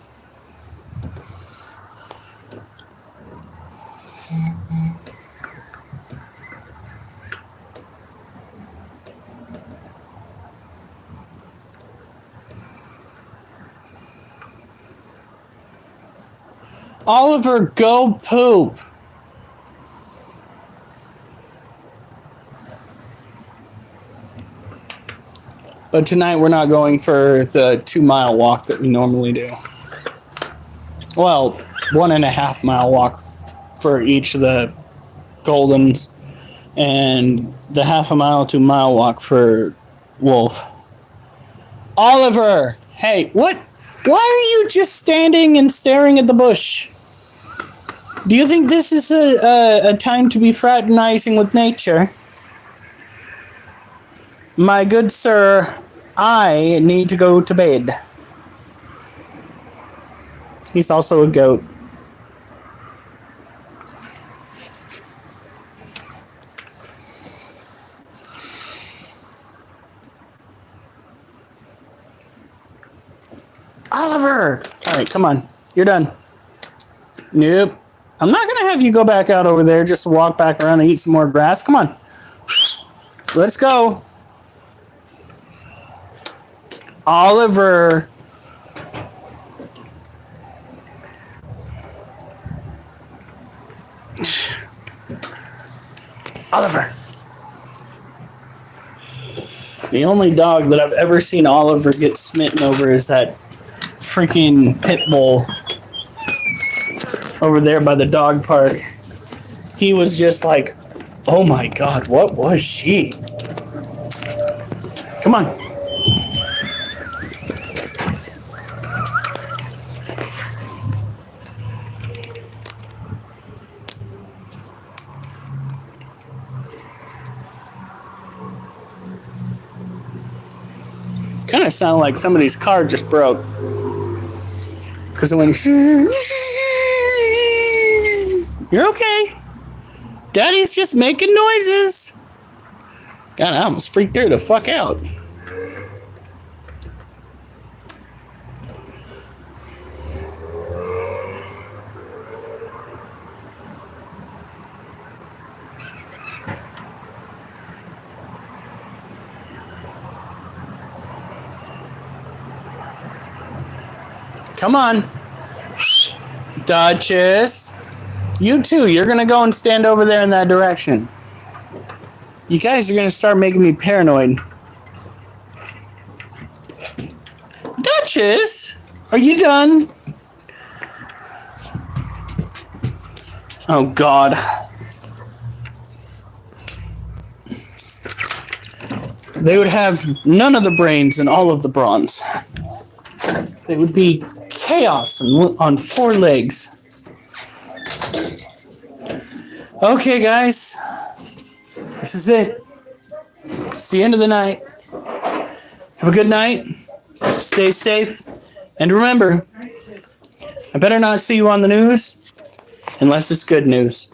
Oliver, go poop. But tonight we're not going for the 2-mile walk that we normally do. Well, 1.5 mile walk for each of the Goldens, and the 1/2 mile to mile walk for Wolf. Oliver! Hey, what? Why are you just standing and staring at the bush? Do you think this is a time to be fraternizing with nature? My good sir, I need to go to bed. He's also a goat. Oliver! Alright, come on. You're done. Nope. I'm not going to have you go back out over there just to walk back around and eat some more grass. Come on. Let's go. Oliver. Oliver. The only dog that I've ever seen Oliver get smitten over is that freaking pit bull over there by the dog park. He was just like, oh my God, what was she? Come on. Kind of sounded like somebody's car just broke. Because it went... You're okay. Daddy's just making noises. God, I almost freaked her the fuck out. Come on. Duchess. You too. You're going to go and stand over there in that direction. You guys are going to start making me paranoid. Duchess? Are you done? Oh, God. They would have none of the brains and all of the bronze. It would be chaos on 4 legs. Okay, guys. This is it. It's the end of the night. Have a good night. Stay safe. And remember, I better not see you on the news unless it's good news.